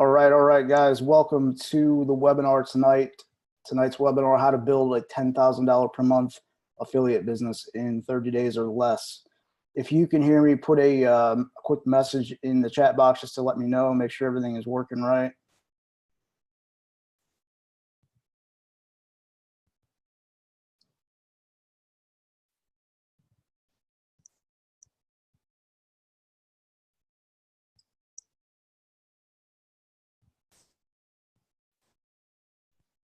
All right, guys. Welcome to the webinar tonight. Tonight's webinar, how to build a $10,000 per month affiliate business in 30 days or less. If you can hear me, put a quick message in the chat box just to let me know, make sure everything is working right.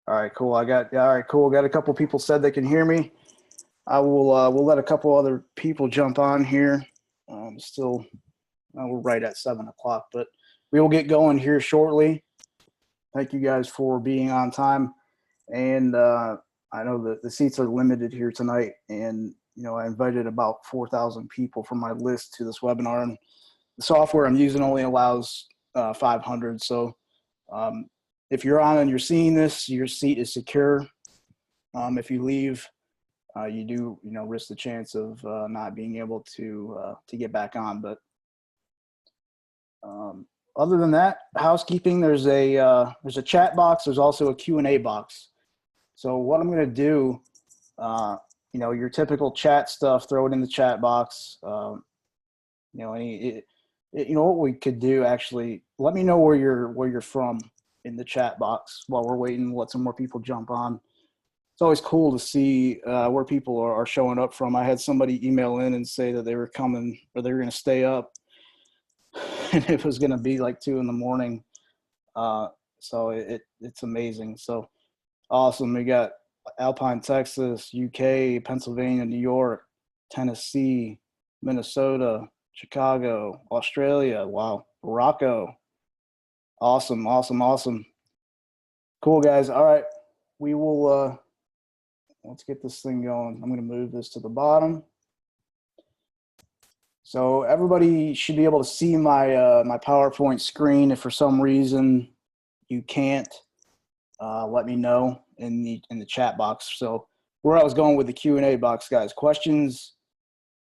All right, cool. All right, cool. Got a couple people said they can hear me. I will we'll let a couple other people jump on here. We're right at 7 o'clock, but we will get going here shortly. Thank you guys for being on time. And I know that the seats are limited here tonight, and I invited about 4,000 people from my list to this webinar, and the software I'm using only allows 500. So if you're on and you're seeing this, your seat is secure. If you leave, you do risk the chance of not being able to get back on. But other than that, housekeeping. There's a chat box. There's also a Q&A box. So what I'm going to do, your typical chat stuff, throw it in the chat box. What we could do, actually, let me know where you're from in the chat box while we're waiting. Let some more people jump on. It's always cool to see where people are showing up from. I had somebody email in and say that they were coming, or they were going to stay up, and it was going to be like 2 in the morning. So it's amazing. So awesome. We got Alpine, Texas, UK, Pennsylvania, New York, Tennessee, Minnesota, Chicago, Australia. Wow. Morocco. Awesome. Cool, guys. All right. We will, let's get this thing going. I'm going to move this to the bottom. So everybody should be able to see my my PowerPoint screen. If for some reason you can't, let me know in the chat box. So where I was going with the Q&A box, guys, questions,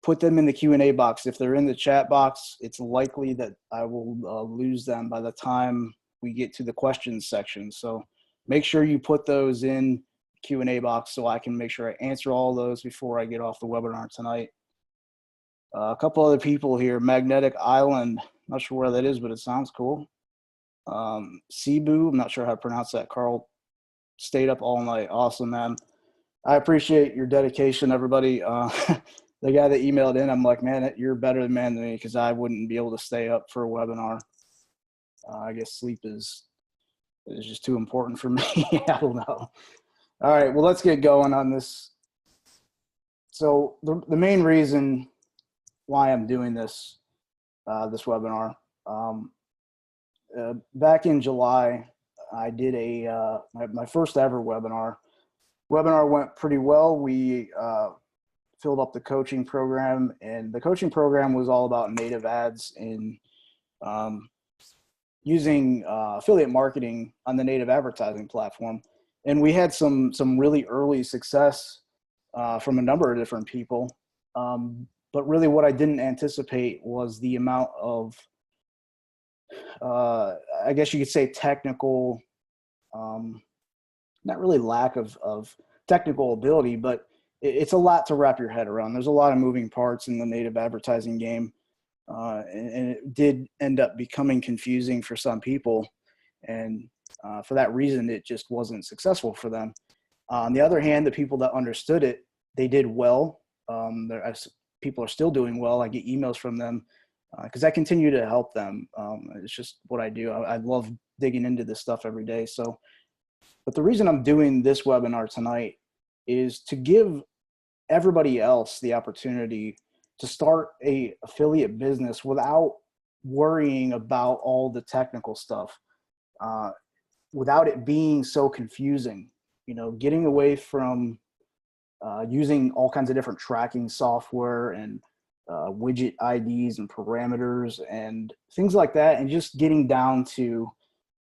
put them in the Q&A box. If they're in the chat box, it's likely that I will lose them by the time we get to the questions section. So make sure you put those in Q&A box so I can make sure I answer all those before I get off the webinar tonight. A couple other people here. Magnetic Island, not sure where that is, but it sounds cool. Cebu, I'm not sure how to pronounce that. Carl stayed up all night. Awesome, man. I appreciate your dedication, everybody. The guy that emailed in, I'm like, man, you're better than me, because I wouldn't be able to stay up for a webinar. I guess sleep is just too important for me. I don't know. All right, well, let's get going on this. So the main reason why I'm doing this webinar, back in July, I did my first ever webinar. Webinar went pretty well. We filled up the coaching program, and the coaching program was all about native ads and using affiliate marketing on the native advertising platform. And we had some really early success from a number of different people. But really what I didn't anticipate was the amount of, I guess you could say, technical, not really lack of technical ability, but it's a lot to wrap your head around. There's a lot of moving parts in the native advertising game. And it did end up becoming confusing for some people. And for that reason, it just wasn't successful for them. On the other hand, the people that understood it, they did well. People are still doing well. I get emails from them because I continue to help them. It's just what I do. I love digging into this stuff every day. But the reason I'm doing this webinar tonight is to give everybody else the opportunity to start a affiliate business without worrying about all the technical stuff, without it being so confusing. Getting away from using all kinds of different tracking software and widget IDs and parameters and things like that, and just getting down to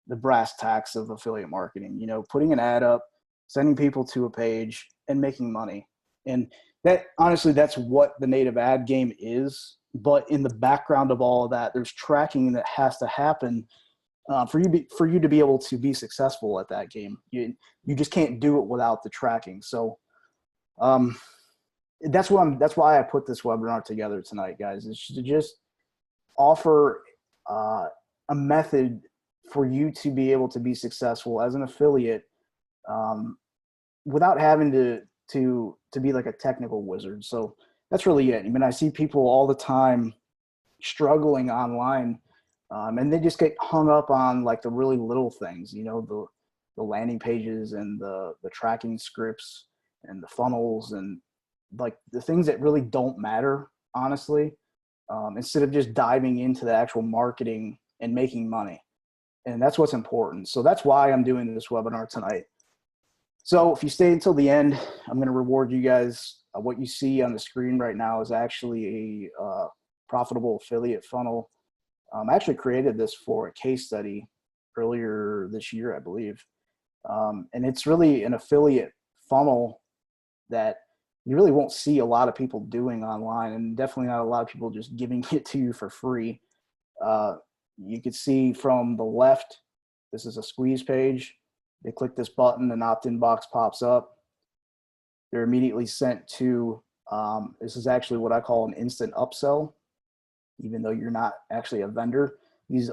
the brass tacks of affiliate marketing, putting an ad up, sending people to a page, and making money. And that, honestly, that's what the native ad game is. But in the background of all of that, there's tracking that has to happen For you to be able to be successful at that game. You just can't do it without the tracking. So um, that's why I put this webinar together tonight, guys. Is to just offer a method for you to be able to be successful as an affiliate um, without having to be like a technical wizard. So that's really it. I mean, I see people all the time struggling online, and they just get hung up on like the really little things, you know, the landing pages and the tracking scripts and the funnels and like the things that really don't matter, honestly, instead of just diving into the actual marketing and making money. And that's what's important. So that's why I'm doing this webinar tonight. So if you stay until the end, I'm going to reward you guys. What you see on the screen right now is actually a profitable affiliate funnel. I actually created this for a case study earlier this year, I believe. And it's really an affiliate funnel that you really won't see a lot of people doing online, and definitely not a lot of people just giving it to you for free. You could see from the left, this is a squeeze page. They click this button, an opt-in box pops up. They're immediately sent to, this is actually what I call an instant upsell, even though you're not actually a vendor.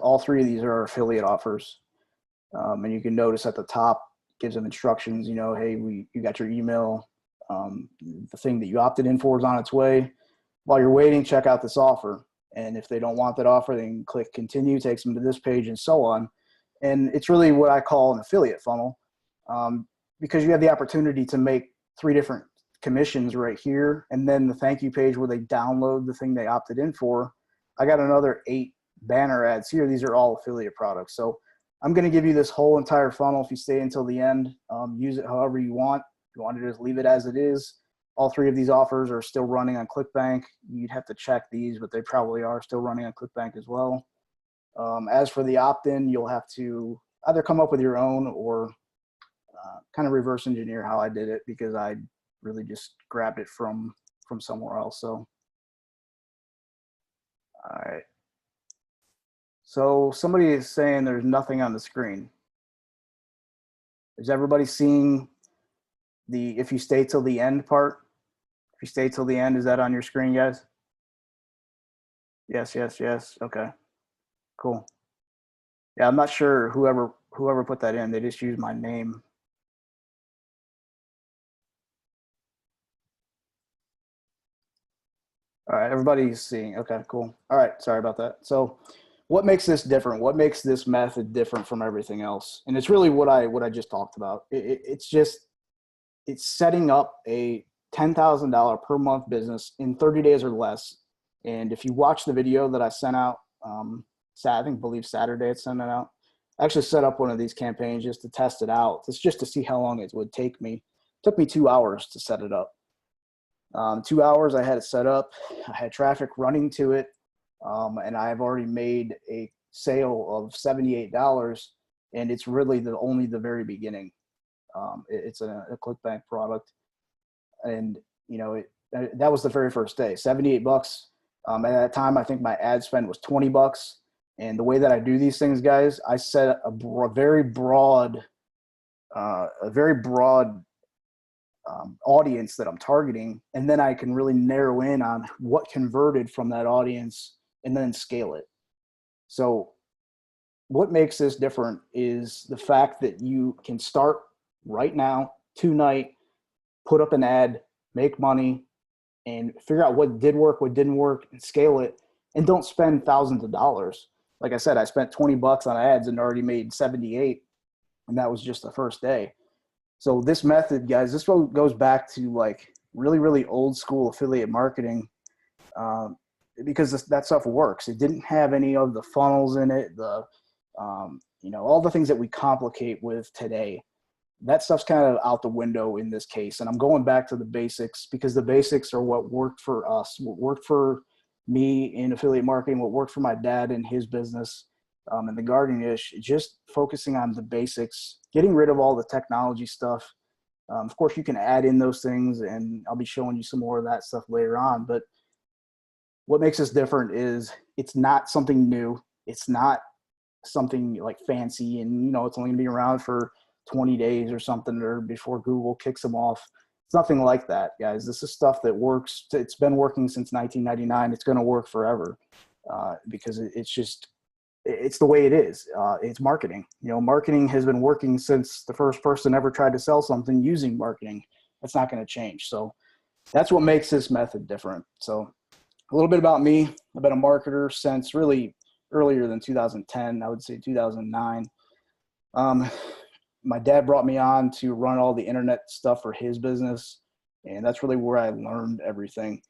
All three of these are affiliate offers. And you can notice at the top, gives them instructions, you know, hey, you got your email. The thing that you opted in for is on its way. While you're waiting, check out this offer. And if they don't want that offer, they can click continue, takes them to this page and so on. And it's really what I call an affiliate funnel, because you have the opportunity to make 3 different commissions right here. And then the thank you page where they download the thing they opted in for. I got another 8 banner ads here. These are all affiliate products. So I'm going to give you this whole entire funnel. If you stay until the end, use it however you want. If you want to just leave it as it is. All 3 of these offers are still running on ClickBank. You'd have to check these, but they probably are still running on ClickBank as well. As for the opt-in, you'll have to either come up with your own or kind of reverse engineer how I did it, because I really just grabbed it from somewhere else. So, all right. So somebody is saying there's nothing on the screen. Is everybody seeing the if you stay till the end part? If you stay till the end, is that on your screen, guys? Yes, yes, yes. Okay, cool. Yeah, I'm not sure whoever put that in. They just used my name. All right, everybody's seeing. Okay, cool. All right, sorry about that. So what makes this different? What makes this method different from everything else? And it's really what I just talked about. It's setting up a $10,000 per month business in 30 days or less. And if you watch the video that I sent out, I believe Saturday it sent it out. I actually set up one of these campaigns just to test it out. It's just to see how long it would take me. It took me 2 hours to set it up. 2 hours I had it set up. I had traffic running to it. And I've already made a sale of $78, and it's really only the very beginning. It's a ClickBank product, and you know that was the very first day. $78. At that time, I think my ad spend was $20. And the way that I do these things, guys, I set a very broad audience that I'm targeting, and then I can really narrow in on what converted from that audience and then scale it. So what makes this different is the fact that you can start right now, tonight, put up an ad, make money, and figure out what did work, what didn't work, and scale it, and don't spend thousands of dollars. Like I said, I spent $20 on ads and already made 78, and that was just the first day. So this method, guys, this goes back to like really, really old school affiliate marketing, because that stuff works. It didn't have any of the funnels in it, all the things that we complicate with today. That stuff's kind of out the window in this case. And I'm going back to the basics, because the basics are what worked for us, what worked for me in affiliate marketing, what worked for my dad in his business, and the gardening ish, just focusing on the basics, getting rid of all the technology stuff. Of course, you can add in those things, and I'll be showing you some more of that stuff later on. But what makes us different is it's not something new. It's not something like fancy and, you know, it's only gonna be around for 20 days or something, or before Google kicks them off. It's nothing like that, guys. This is stuff that works. It's been working since 1999. It's going to work forever, because it's the way it is. It's marketing. You know, marketing has been working since the first person ever tried to sell something using marketing. That's not going to change. So that's what makes this method different. So a little bit about me. I've been a marketer since really earlier than 2010. I would say 2009. My dad brought me on to run all the internet stuff for his business, and that's really where I learned everything.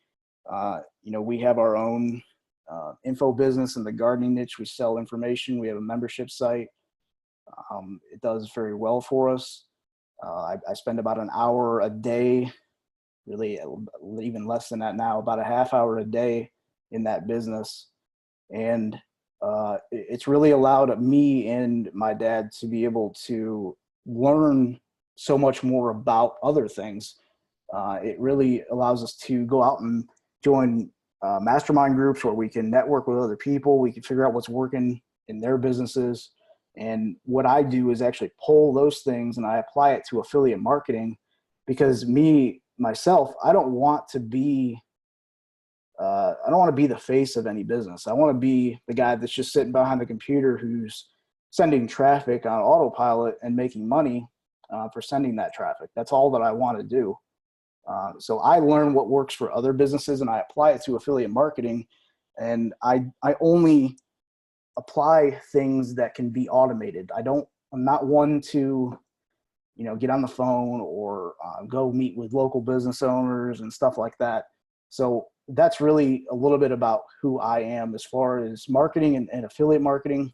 You know, we have our own info business in the gardening niche. We sell information. We have a membership site. It does very well for us. I spend about an hour a day, really even less than that now, about a half hour a day in that business. And it's really allowed me and my dad to be able to learn so much more about other things. It really allows us to go out and join mastermind groups where we can network with other people. We can figure out what's working in their businesses. And what I do is actually pull those things and I apply it to affiliate marketing, because myself, I don't want to be the face of any business. I want to be the guy that's just sitting behind the computer who's sending traffic on autopilot and making money for sending that traffic. That's all that I want to do. So I learn what works for other businesses and I apply it to affiliate marketing. And I only apply things that can be automated. I'm not one to, you know, get on the phone or go meet with local business owners and stuff like that. So that's really a little bit about who I am as far as marketing and affiliate marketing.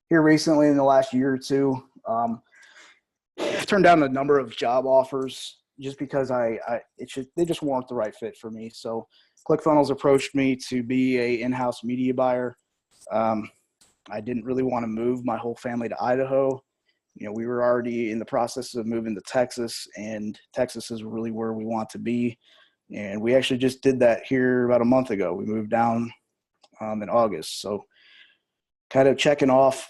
Here recently in the last year or two, I've turned down a number of job offers just because they just weren't the right fit for me. So ClickFunnels approached me to be a in-house media buyer. I didn't really want to move my whole family to Idaho. You know, we were already in the process of moving to Texas, and Texas is really where we want to be. And we actually just did that here about a month ago. We moved down in August. So kind of checking off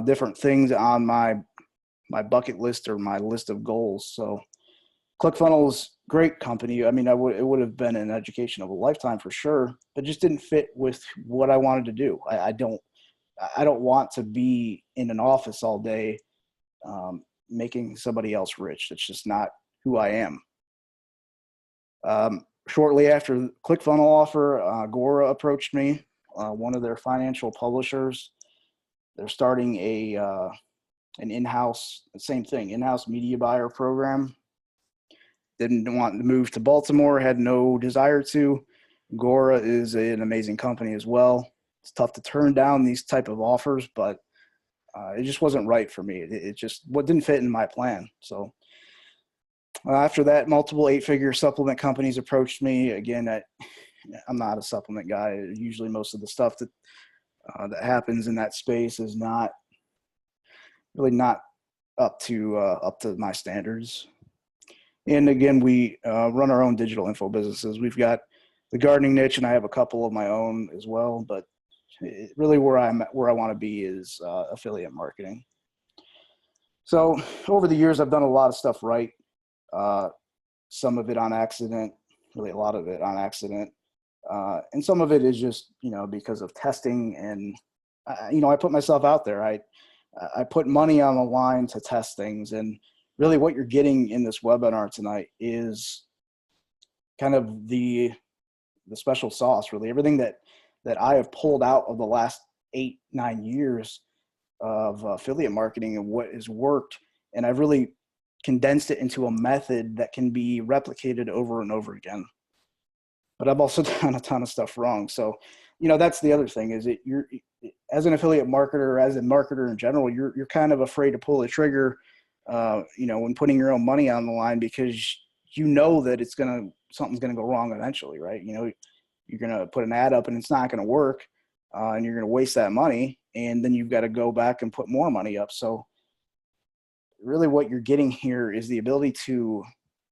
different things on my bucket list or my list of goals. So ClickFunnels, great company. I mean, it would have been an education of a lifetime for sure, but just didn't fit with what I wanted to do. I don't want to be in an office all day making somebody else rich. It's just not who I am. Shortly after ClickFunnels offer, Agora approached me, one of their financial publishers. They're starting an in-house, same thing, in-house media buyer program. Didn't want to move to Baltimore, had no desire to. Agora is an amazing company as well. It's tough to turn down these type of offers, but it just wasn't right for me. It just didn't fit in my plan. So after that, multiple 8-figure supplement companies approached me. Again, I'm not a supplement guy. Usually most of the stuff that happens in that space is not up to my standards. And again, we run our own digital info businesses. We've got the gardening niche, and I have a couple of my own as well. But really, where I want to be is affiliate marketing. So over the years, I've done a lot of stuff right. Some of it on accident, really a lot of it on accident. And some of it is just, you know, because of testing and, I put myself out there. I put money on the line to test things. And really what you're getting in this webinar tonight is kind of the special sauce, really. Everything that I have pulled out of the last 8-9 years of affiliate marketing and what has worked. And I've really condensed it into a method that can be replicated over and over again. But I've also done a ton of stuff wrong. So, that's the other thing is you're as an affiliate marketer, as a marketer in general, you're kind of afraid to pull the trigger, when putting your own money on the line, because that something's going to go wrong eventually, right? You're going to put an ad up and it's not going to work, and you're going to waste that money. And then you've got to go back and put more money up. So really what you're getting here is the ability to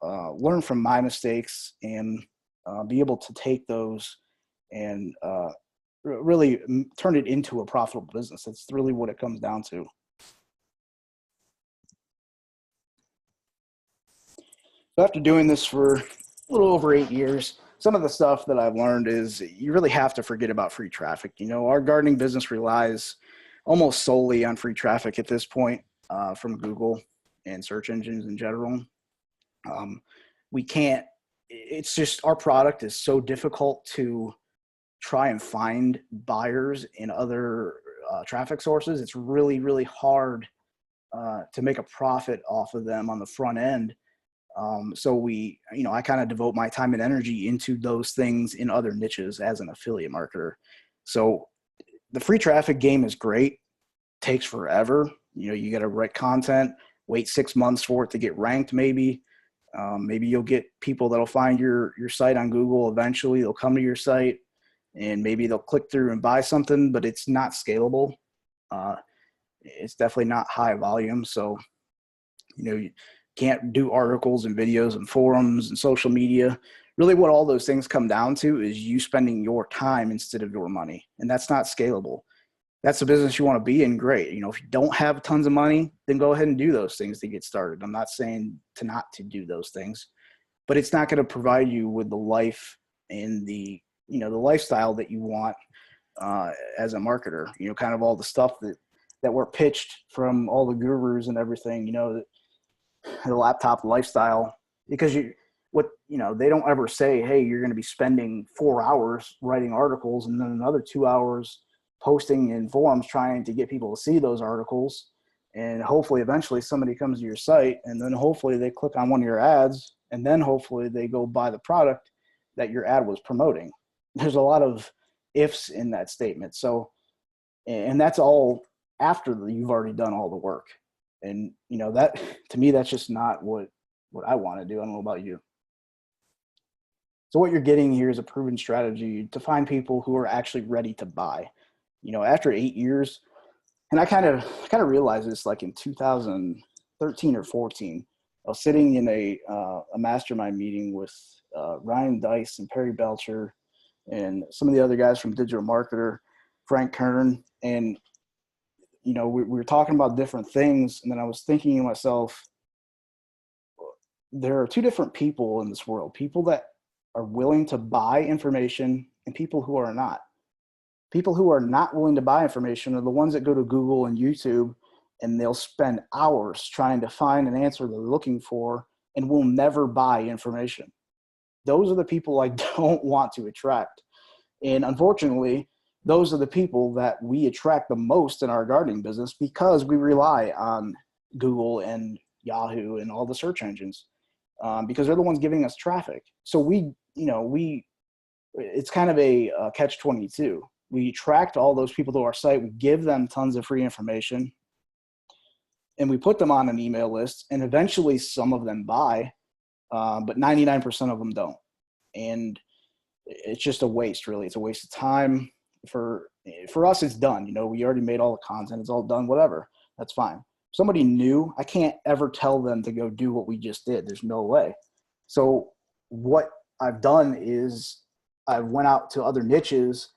learn from my mistakes and be able to take those and really turn it into a profitable business. That's really what it comes down to. So after doing this for a little over 8 years, some of the stuff that I've learned is you really have to forget about free traffic. Our gardening business relies almost solely on free traffic at this point, from Google and search engines in general. We can't, it's just our product is so difficult to try and find buyers in other traffic sources. It's really, really hard to make a profit off of them on the front end. So I kind of devote my time and energy into those things in other niches as an affiliate marketer. So the free traffic game is great, takes forever. You got to write content, wait 6 months for it to get ranked. Maybe you'll get people that'll find your site on Google. Eventually they'll come to your site and maybe they'll click through and buy something, but it's not scalable. It's definitely not high volume. So, you can't do articles and videos and forums and social media. Really what all those things come down to is you spending your time instead of your money. And that's not scalable. That's the business you want to be in. Great. If you don't have tons of money, then go ahead and do those things to get started. I'm not saying not to do those things, but it's not going to provide you with the life and the lifestyle that you want as a marketer. Kind of all the stuff that were pitched from all the gurus and everything, the laptop lifestyle, because they don't ever say, hey, you're going to be spending 4 hours writing articles and then another 2 hours posting in forums trying to get people to see those articles. And hopefully eventually somebody comes to your site and then hopefully they click on one of your ads and then hopefully they go buy the product that your ad was promoting. There's a lot of ifs in that statement. So, and that's all after you've already done all the work. And, that to me, that's just not what I want to do. I don't know about you. So what you're getting here is a proven strategy to find people who are actually ready to buy. After 8 years, and I kind of realized this like in 2013 or 14, I was sitting in a mastermind meeting with Ryan Dice and Perry Belcher and some of the other guys from Digital Marketer, Frank Kern, and we were talking about different things, and then I was thinking to myself, there are two different people in this world: people that are willing to buy information and people who are not. People who are not willing to buy information are the ones that go to Google and YouTube and they'll spend hours trying to find an answer they're looking for and will never buy information. Those are the people I don't want to attract. And unfortunately, those are the people that we attract the most in our gardening business because we rely on Google and Yahoo and all the search engines because they're the ones giving us traffic. So it's kind of a catch-22. We attract all those people to our site. We give them tons of free information and we put them on an email list, and eventually some of them buy, but 99% of them don't. And it's just a waste, really. It's a waste of time. For us, it's done. We already made all the content. It's all done, whatever. That's fine. Somebody new, I can't ever tell them to go do what we just did. There's no way. So what I've done is I went out to other niches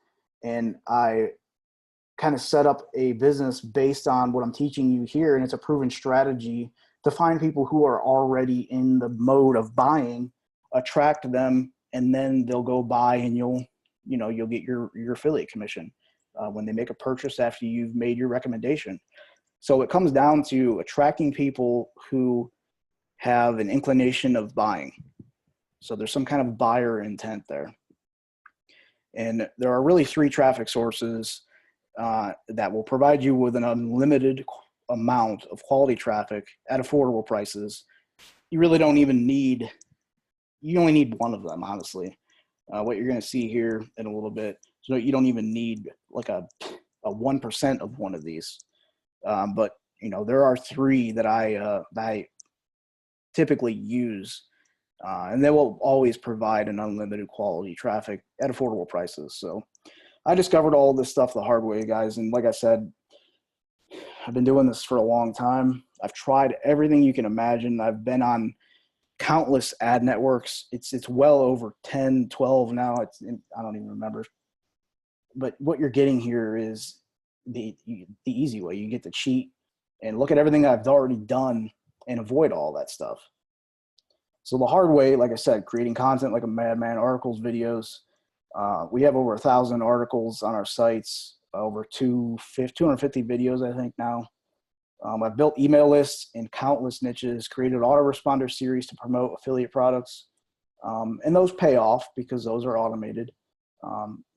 and I kind of set up a business based on what I'm teaching you here. And it's a proven strategy to find people who are already in the mode of buying, attract them, and then they'll go buy and you'll get your affiliate commission when they make a purchase after you've made your recommendation. So it comes down to attracting people who have an inclination of buying. So there's some kind of buyer intent there. And there are really 3 traffic sources that will provide you with an unlimited amount of quality traffic at affordable prices. You really don't even need, you only need one of them, honestly. What you're going to see here in a little bit, so you don't even need like a 1% of one of these. But there are 3 that I typically use, and they will always provide an unlimited quality traffic at affordable prices. So I discovered all this stuff the hard way, guys. And like I said, I've been doing this for a long time. I've tried everything you can imagine. I've been on countless ad networks. It's well over 10, 12 now. I don't even remember. but what you're getting here is the easy way. You get to cheat and look at everything I've already done and avoid all that stuff. So the hard way, like I said, creating content like a madman, articles, videos. We have over 1,000 articles on our sites, over 250 videos, I think now. I've built email lists in countless niches, created autoresponder series to promote affiliate products. And those pay off because those are automated.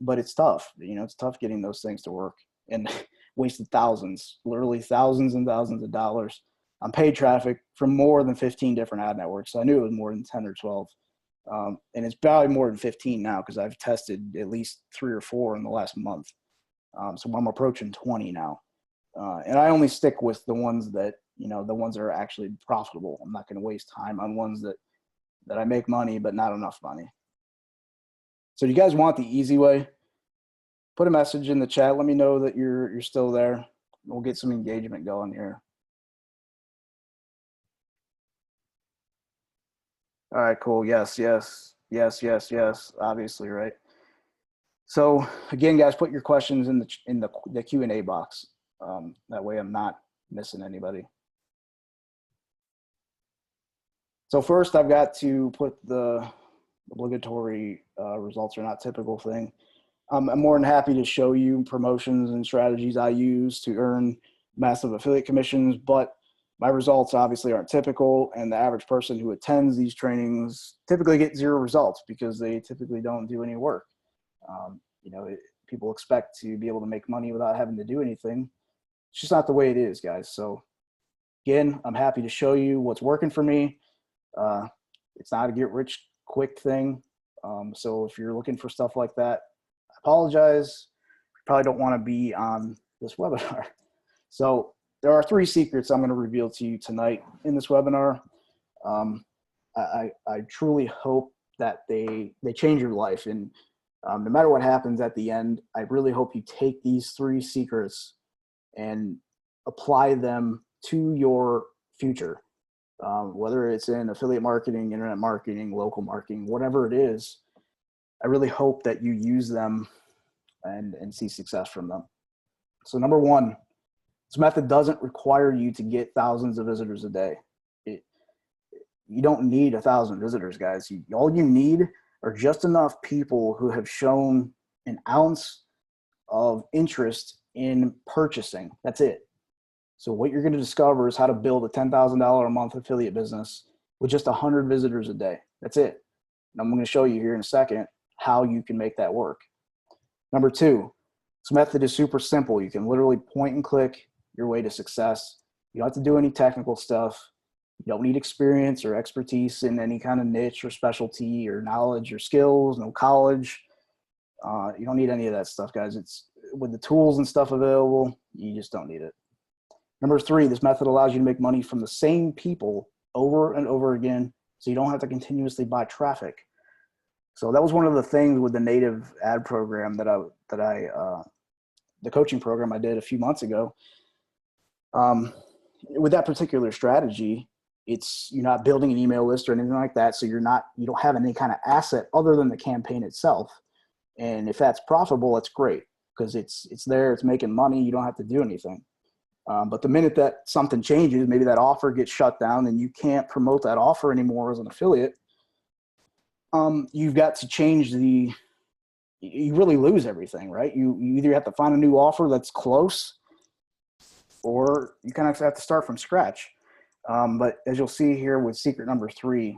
But it's tough. It's tough getting those things to work, and wasted thousands, literally thousands and thousands of dollars on paid traffic from more than 15 different ad networks. So I knew it was more than 10 or 12. And it's probably more than 15 now because I've tested at least 3 or 4 in the last month. So I'm approaching 20 now. And I only stick with the ones that, the ones that are actually profitable. I'm not going to waste time on ones that I make money, but not enough money. So do you guys want the easy way? Put a message in the chat. Let me know that you're still there. We'll get some engagement going here. All right, cool. Yes. Obviously, right? So again, guys, put your questions in the Q&A box. That way I'm not missing anybody. So first I've got to put the obligatory results are not typical thing. I'm more than happy to show you promotions and strategies I use to earn massive affiliate commissions, but my results obviously aren't typical, and the average person who attends these trainings typically get 0 results because they typically don't do any work. People expect to be able to make money without having to do anything. It's just not the way it is, guys. So again, I'm happy to show you what's working for me. It's not a get rich quick thing. So if you're looking for stuff like that, I apologize. You probably don't want to be on this webinar. So there are 3 secrets I'm going to reveal to you tonight in this webinar. I truly hope that they change your life. And no matter what happens at the end, I really hope you take these 3 secrets and apply them to your future. Whether it's in affiliate marketing, internet marketing, local marketing, whatever it is, I really hope that you use them and see success from them. So number 1, this method doesn't require you to get thousands of visitors a day. You don't need 1,000 visitors, guys. All you need are just enough people who have shown an ounce of interest in purchasing. That's it. So what you're going to discover is how to build a $10,000 a month affiliate business with just 100 visitors a day. That's it. And I'm going to show you here in a second how you can make that work. Number 2, this method is super simple. You can literally point and click your way to success. You don't have to do any technical stuff. You don't need experience or expertise in any kind of niche or specialty or knowledge or skills, no college. You don't need any of that stuff, guys. It's with the tools and stuff available, you just don't need it. Number 3, this method allows you to make money from the same people over and over again, so you don't have to continuously buy traffic. So that was one of the things with the native ad program the coaching program I did a few months ago. With that particular strategy, you're not building an email list or anything like that, so you don't have any kind of asset other than the campaign itself. And if that's profitable, that's great because it's there, it's making money, you don't have to do anything. But the minute that something changes, maybe that offer gets shut down and you can't promote that offer anymore as an affiliate, you've got to change you really lose everything, right? You either have to find a new offer that's close, or you kind of have to start from scratch. But as you'll see here with secret number 3,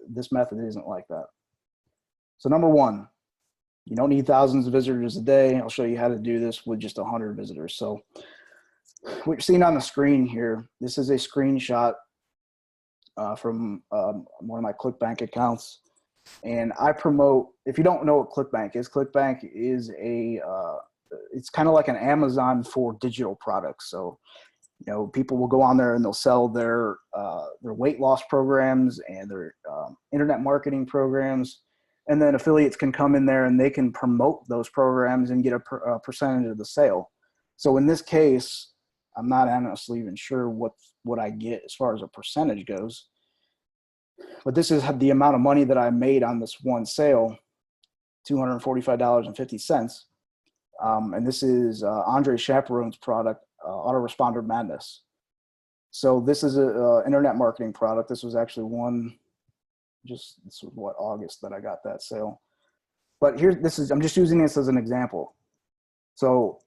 this method isn't like that. So number 1, you don't need thousands of visitors a day. I'll show you how to do this with just 100 visitors. So what you're seeing on the screen here, this is a screenshot from one of my ClickBank accounts. And I promote, if you don't know what ClickBank is it's kind of like an Amazon for digital products. So, people will go on there and they'll sell their weight loss programs and their internet marketing programs. And then affiliates can come in there and they can promote those programs and get a percentage of the sale. So in this case, I'm not honestly even sure what I get as far as a percentage goes. But this is the amount of money that I made on this one sale, $245.50. And this is Andre Chaperone's product, Autoresponder Madness. So this is a internet marketing product. This was actually this was what, August that I got that sale. But here, I'm just using this as an example. So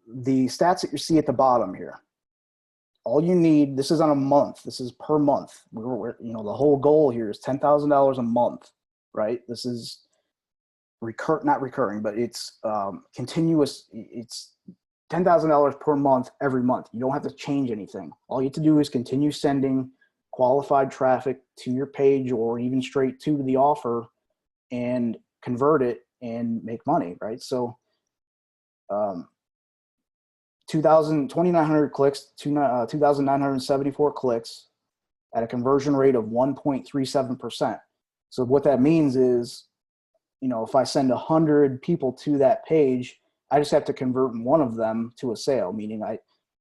the stats that you see at the bottom here, all you need, this is on a month. This is per month. The whole goal here is $10,000 a month, right? This is not recurring, but it's continuous. It's $10,000 per month every month. You don't have to change anything. All you have to do is continue sending qualified traffic to your page or even straight to the offer and convert it and make money, right? So 2,900 clicks, 2,974 clicks at a conversion rate of 1.37%. So what that means is, if I send 100 people to that page, I just have to convert one of them to a sale, meaning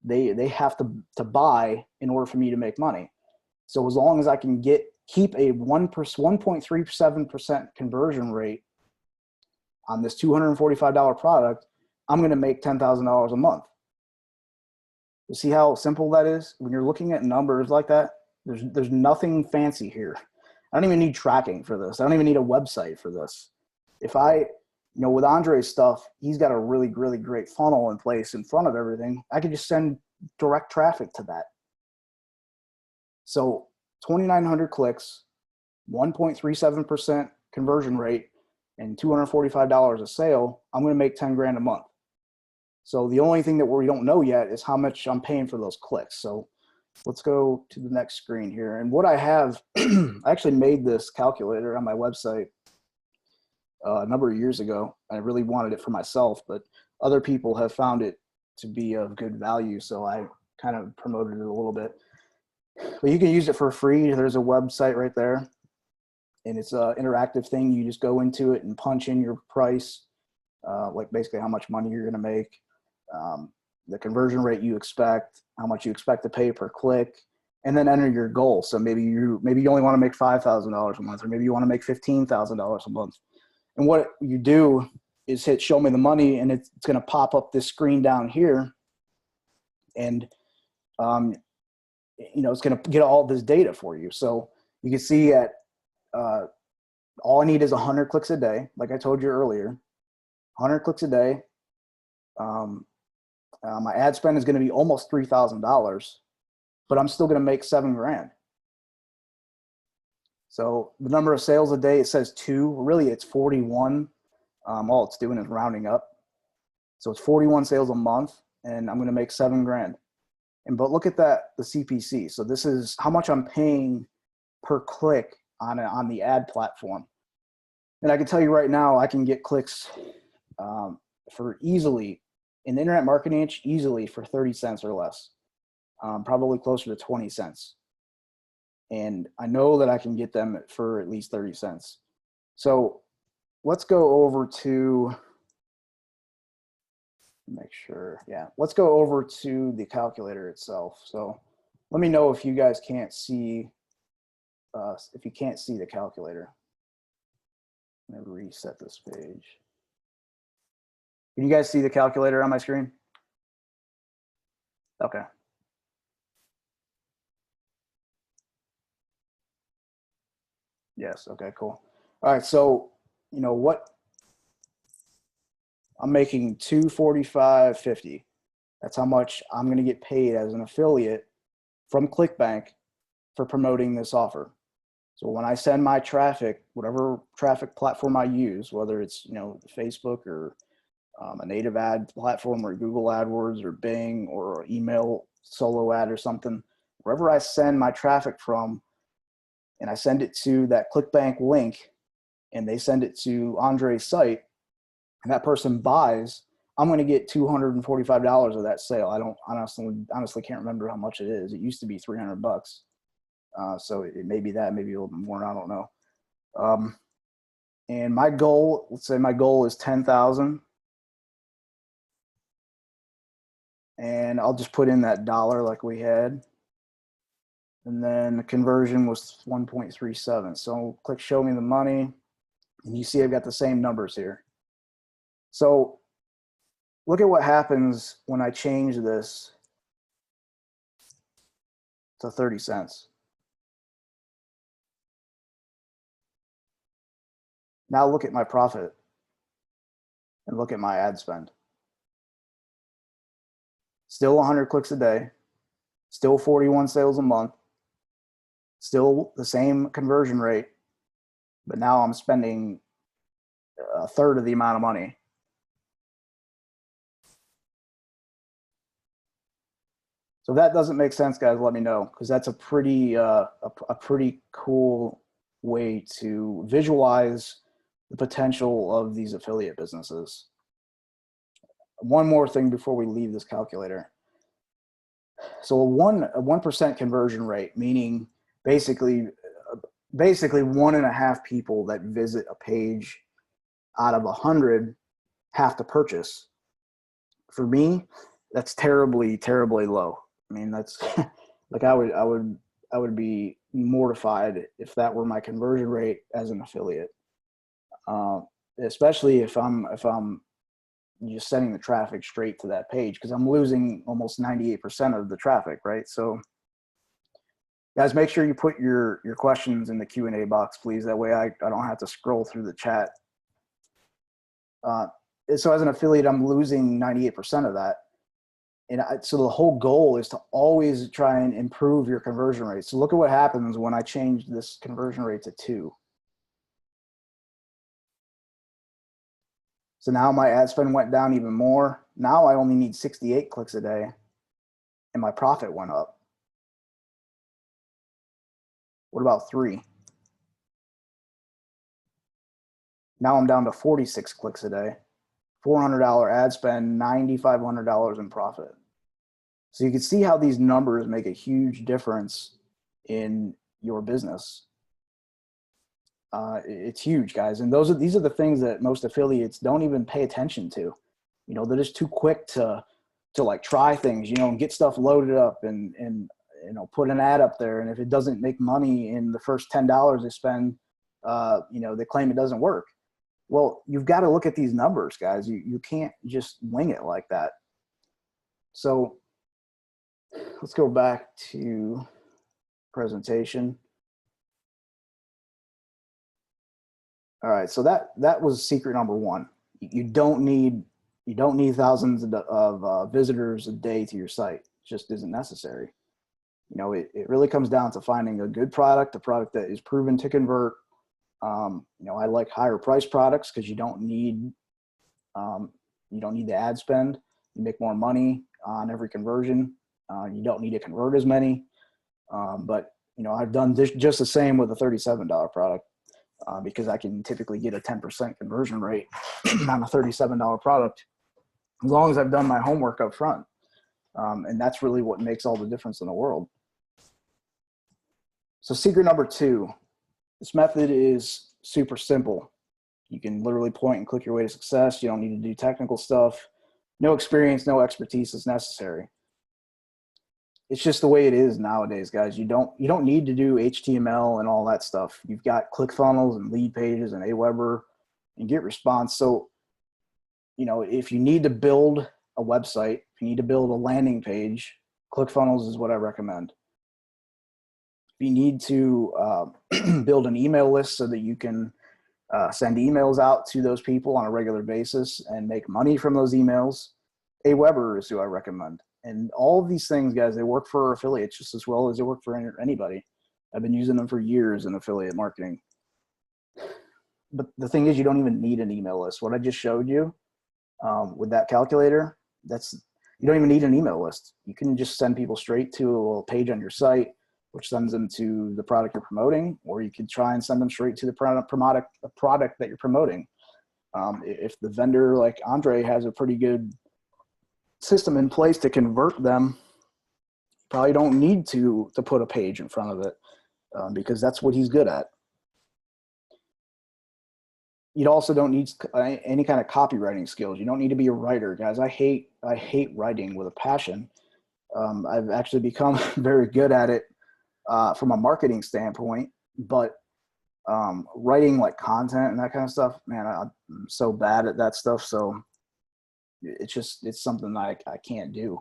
they have to buy in order for me to make money. So as long as I can keep a 1.37% conversion rate on this $245 product, I'm going to make $10,000 a month. You see how simple that is? When you're looking at numbers like that, there's nothing fancy here. I don't even need tracking for this. I don't even need a website for this. If with Andre's stuff, he's got a really, really great funnel in place in front of everything. I could just send direct traffic to that. So 2,900 clicks, 1.37% conversion rate, and $245 a sale, I'm going to make 10 grand a month. So the only thing that we don't know yet is how much I'm paying for those clicks. So let's go to the next screen here. And what I have, I actually made this calculator on my website a number of years ago. I really wanted it for myself, but other people have found it to be of good value, so I kind of promoted it a little bit. But you can use it for free. There's a website right there, and it's an interactive thing. You just go into it and punch in your price, like basically how much money you're going to make, the conversion rate you expect, how much you expect to pay per click, and then enter your goal. So maybe you only want to make $5,000 a month, or maybe you want to make $15,000 a month. And what you do is hit show me the money, and it's going to pop up this screen down here. And, it's going to get all this data for you. So you can see all I need is 100 clicks a day. Like I told you earlier, 100 clicks a day. My ad spend is going to be almost $3,000, but I'm still going to make 7 grand. So the number of sales a day, it says 2, really it's 41. All it's doing is rounding up. So it's 41 sales a month, and I'm going to make 7 grand. But look at that, the CPC. So this is how much I'm paying per click on the ad platform. And I can tell you right now, I can get clicks for easily, in the internet marketing niche, easily for 30 cents or less, probably closer to 20 cents. And I know that I can get them for at least 30 cents. So let's go over to, make sure, yeah, let's go over to the calculator itself. So let me know if you guys can't see, if you can't see the calculator. I'm gonna reset this page. Can you guys see the calculator on my screen? Okay. Yes, okay, cool. All right, so what? I'm making $245.50. That's how much I'm gonna get paid as an affiliate from ClickBank for promoting this offer. So when I send my traffic, whatever traffic platform I use, whether it's Facebook or a native ad platform or Google AdWords or Bing or email solo ad or something, wherever I send my traffic from, and I send it to that ClickBank link, and they send it to Andre's site, and that person buys, I'm going to get $245 of that sale. I don't honestly can't remember how much it is. It used to be $300. So it may be that, maybe a little bit more. I don't know. And my goal, let's say my goal is 10,000. And I'll just put in that dollar like we had. And then the conversion was 1.37. So click show me the money. And you see I've got the same numbers here. So Look at what happens when I change this to 30 cents. Now look at my profit and look at my ad spend. Still 100 clicks a day, still 41 sales a month, still the same conversion rate, but now I'm spending a third of the amount of money. So if that doesn't make sense, guys, let me know, because that's a pretty cool way to visualize the potential of these affiliate businesses. One more thing before we leave this calculator. So a 1% conversion rate, meaning basically 1.5 people that visit a page out of 100 have to purchase. For me, that's terribly, terribly low. I mean, that's like I would be mortified if that were my conversion rate as an affiliate, especially if I'm just sending the traffic straight to that page, because I'm losing almost 98% of the traffic, right? So guys, make sure you put your questions in the Q&A box, please. That way I don't have to scroll through the chat. So as an affiliate, I'm losing 98% of that. And so the whole goal is to always try and improve your conversion rate. So look at what happens when I change this conversion rate to 2. So now my ad spend went down even more. Now I only need 68 clicks a day, and my profit went up. What about 3? Now I'm down to 46 clicks a day, $400 ad spend, $9,500 in profit. So you can see how these numbers make a huge difference in your business. It's huge, guys. And these are the things that most affiliates don't even pay attention to. You know, they're just too quick to like try things, you know, and get stuff loaded up and you know, put an ad up there. And if it doesn't make money in the first $10 they spend, you know, they claim it doesn't work. Well, you've got to look at these numbers, guys. You can't just wing it like that. So let's go back to presentation. All right, so that was secret number 1. You don't need thousands of visitors a day to your site. It just isn't necessary. You know, it really comes down to finding a good product, a product that is proven to convert. You know, I like higher price products because you don't need the ad spend. You make more money on every conversion. You don't need to convert as many. But you know, I've done just the same with a $37 product. Because I can typically get a 10% conversion rate on a $37 product, as long as I've done my homework up front. And that's really what makes all the difference in the world. So secret number 2, this method is super simple. You can literally point and click your way to success. You don't need to do technical stuff. No experience, no expertise is necessary. It's just the way it is nowadays, guys. You don't need to do HTML and all that stuff. You've got ClickFunnels and Lead Pages and Aweber and GetResponse. So, you know, if you need to build a website, if you need to build a landing page, ClickFunnels is what I recommend. If you need to build an email list so that you can send emails out to those people on a regular basis and make money from those emails, Aweber is who I recommend. And all of these things, guys, they work for affiliates just as well as they work for anybody. I've been using them for years in affiliate marketing. But the thing is, you don't even need an email list. What I just showed you with that calculator, you don't even need an email list. You can just send people straight to a page on your site, which sends them to the product you're promoting, or you could try and send them straight to the product that you're promoting. If the vendor like Andre has a pretty good system in place to convert them, you probably don't need to put a page in front of it because that's what he's good at. You also don't need any kind of copywriting skills. You don't need to be a writer, guys. I hate writing with a passion. I've actually become very good at it from a marketing standpoint, but writing like content and that kind of stuff, man, I'm so bad at that stuff. So it's something that I can't do.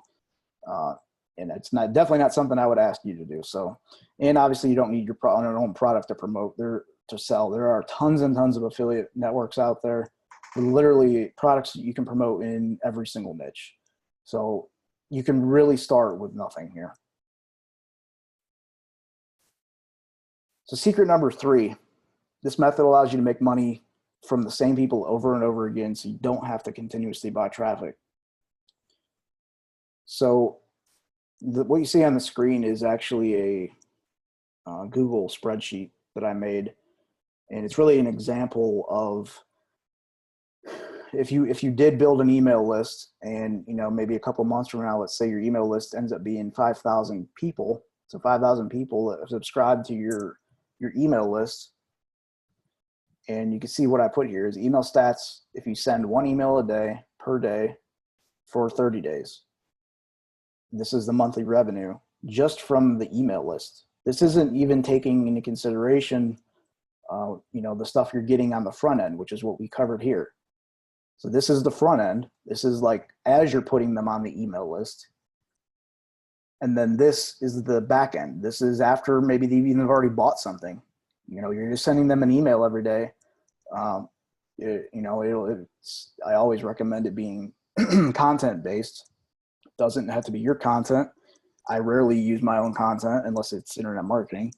And it's definitely not something I would ask you to do. So, and obviously you don't need your own product to promote to sell. There are tons and tons of affiliate networks out there with literally products that you can promote in every single niche. So you can really start with nothing here. So secret number 3, this method allows you to make money from the same people over and over again, so you don't have to continuously buy traffic. So what you see on the screen is actually a Google spreadsheet that I made, and it's really an example of if you did build an email list, and maybe a couple months from now, let's say your email list ends up being 5,000 people, so 5,000 people that subscribe to your email list. And you can see what I put here is email stats. If you send 1 email a day per day for 30 days, this is the monthly revenue just from the email list. This isn't even taking into consideration, the stuff you're getting on the front end, which is what we covered here. So this is the front end. This is like as you're putting them on the email list. And then this is the back end. This is after maybe they even have already bought something. You're just sending them an email every day. I always recommend it being content based. It doesn't have to be your content. I rarely use my own content unless it's internet marketing.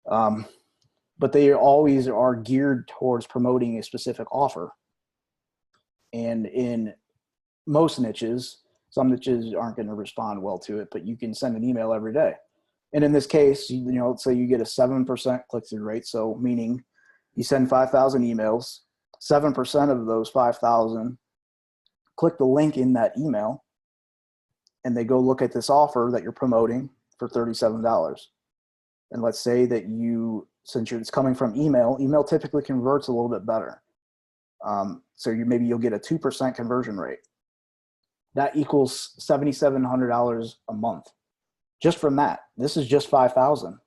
But they always are geared towards promoting a specific offer. And in most niches, some niches aren't going to respond well to it, but you can send an email every day. And in this case, let's say you get a 7% click-through rate. So meaning you send 5,000 emails, 7% of those 5,000 click the link in that email, and they go look at this offer that you're promoting for $37. And let's say that since it's coming from email typically converts a little bit better. So maybe you'll get a 2% conversion rate. That equals $7,700 a month. Just from that. This is just 5,000.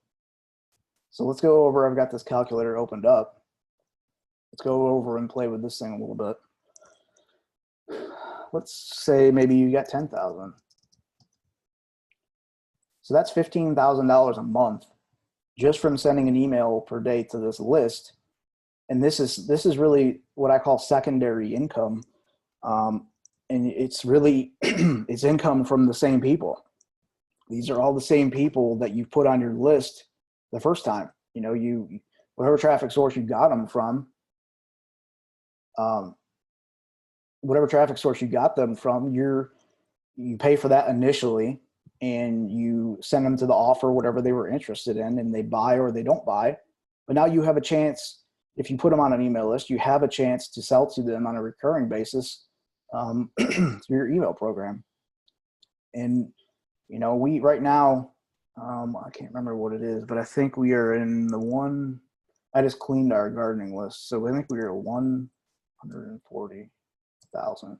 So let's go over, I've got this calculator opened up. Let's go over and play with this thing a little bit. Let's say maybe you got 10,000. So that's $15,000 a month just from sending an email per day to this list. And this is really what I call secondary income. And it's really, it's income from the same people. These are all the same people that you put on your list the first time. Whatever traffic source you got them from, you pay for that initially, and you send them to the offer, whatever they were interested in, and they buy or they don't buy. But now you have a chance, if you put them on an email list, you have a chance to sell to them on a recurring basis through your email program. And we right now, I can't remember what it is, but I think we are in I just cleaned our gardening list. So I think we are 140,000.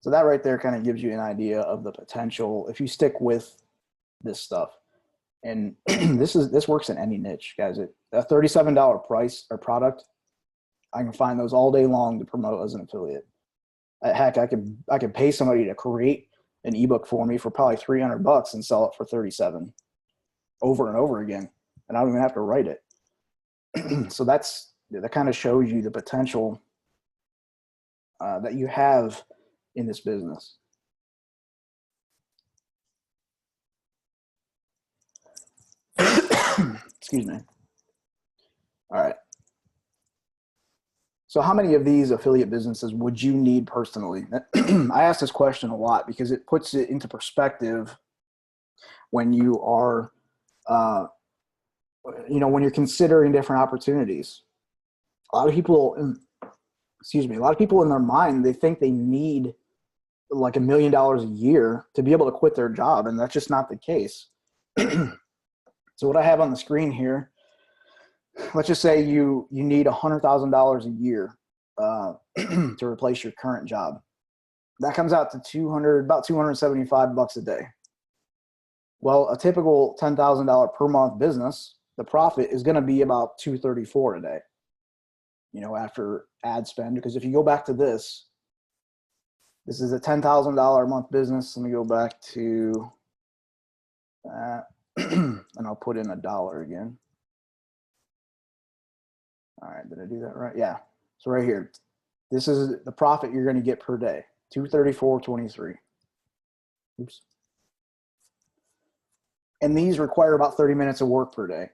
So that right there kind of gives you an idea of the potential if you stick with this stuff. And this works in any niche, guys. A $37 price or product, I can find those all day long to promote as an affiliate. Heck, I could pay somebody to create an ebook for me for probably $300 and sell it for $37 over and over again, and I don't even have to write it. So that kind of shows you the potential that you have in this business. Excuse me. All right. So how many of these affiliate businesses would you need personally? I ask this question a lot because it puts it into perspective when you are, when you're considering different opportunities. A lot of people in their mind, they think they need like $1 million a year to be able to quit their job, and that's just not the case. So what I have on the screen here, let's just say you need $100,000 a year to replace your current job. That comes out to about $275 a day. Well, a typical $10,000 per month business, the profit is going to be about $234 a day. after ad spend. Because if you go back to this is a $10,000 a month business. Let me go back to that and I'll put in $1 again. All right, did I do that right? Yeah. So right here, this is the profit you're going to get per day, $234.23. Oops. And these require about 30 minutes of work per day.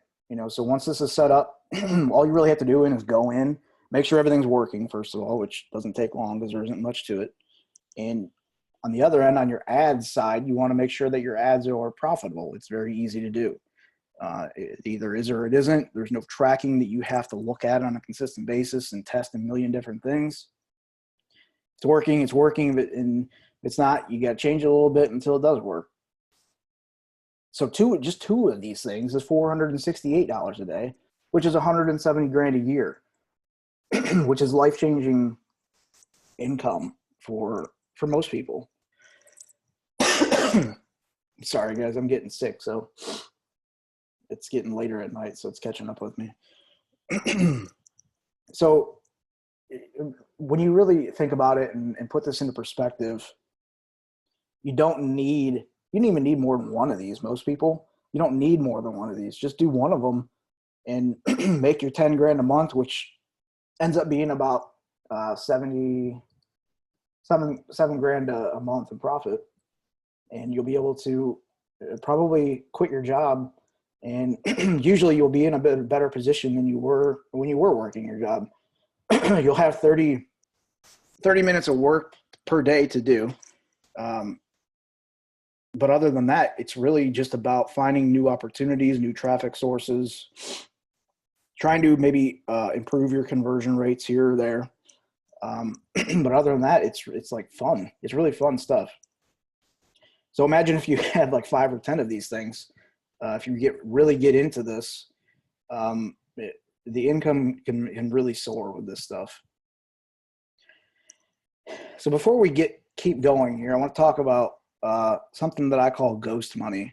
So once this is set up, all you really have to do is go in, make sure everything's working, first of all, which doesn't take long because there isn't much to it. And on the other end, on your ads side, you want to make sure that your ads are profitable. It's very easy to do. It either is or it isn't. There's no tracking that you have to look at on a consistent basis and test a million different things. It's working, but if it's not, you got to change it a little bit until it does work. So just two of these things is $468 a day, which is $170,000 a year, which is life-changing income for most people. Sorry guys, I'm getting sick, so it's getting later at night, so it's catching up with me. So when you really think about it and put this into perspective, you don't even need more than one of these. Most people, you don't need more than one of these. Just do one of them and make your $10,000 a month, which ends up being about $7,000 a month in profit. And you'll be able to probably quit your job, and usually you'll be in a better position than you were when you were working your job. You'll have 30 minutes of work per day to do. But other than that, it's really just about finding new opportunities, new traffic sources, trying to maybe improve your conversion rates here or there. But other than that, it's like fun. It's really fun stuff. So imagine if you had like 5 or 10 of these things. If you really get into this, the income can really soar with this stuff. So before we keep going here, I want to talk about something that I call ghost money.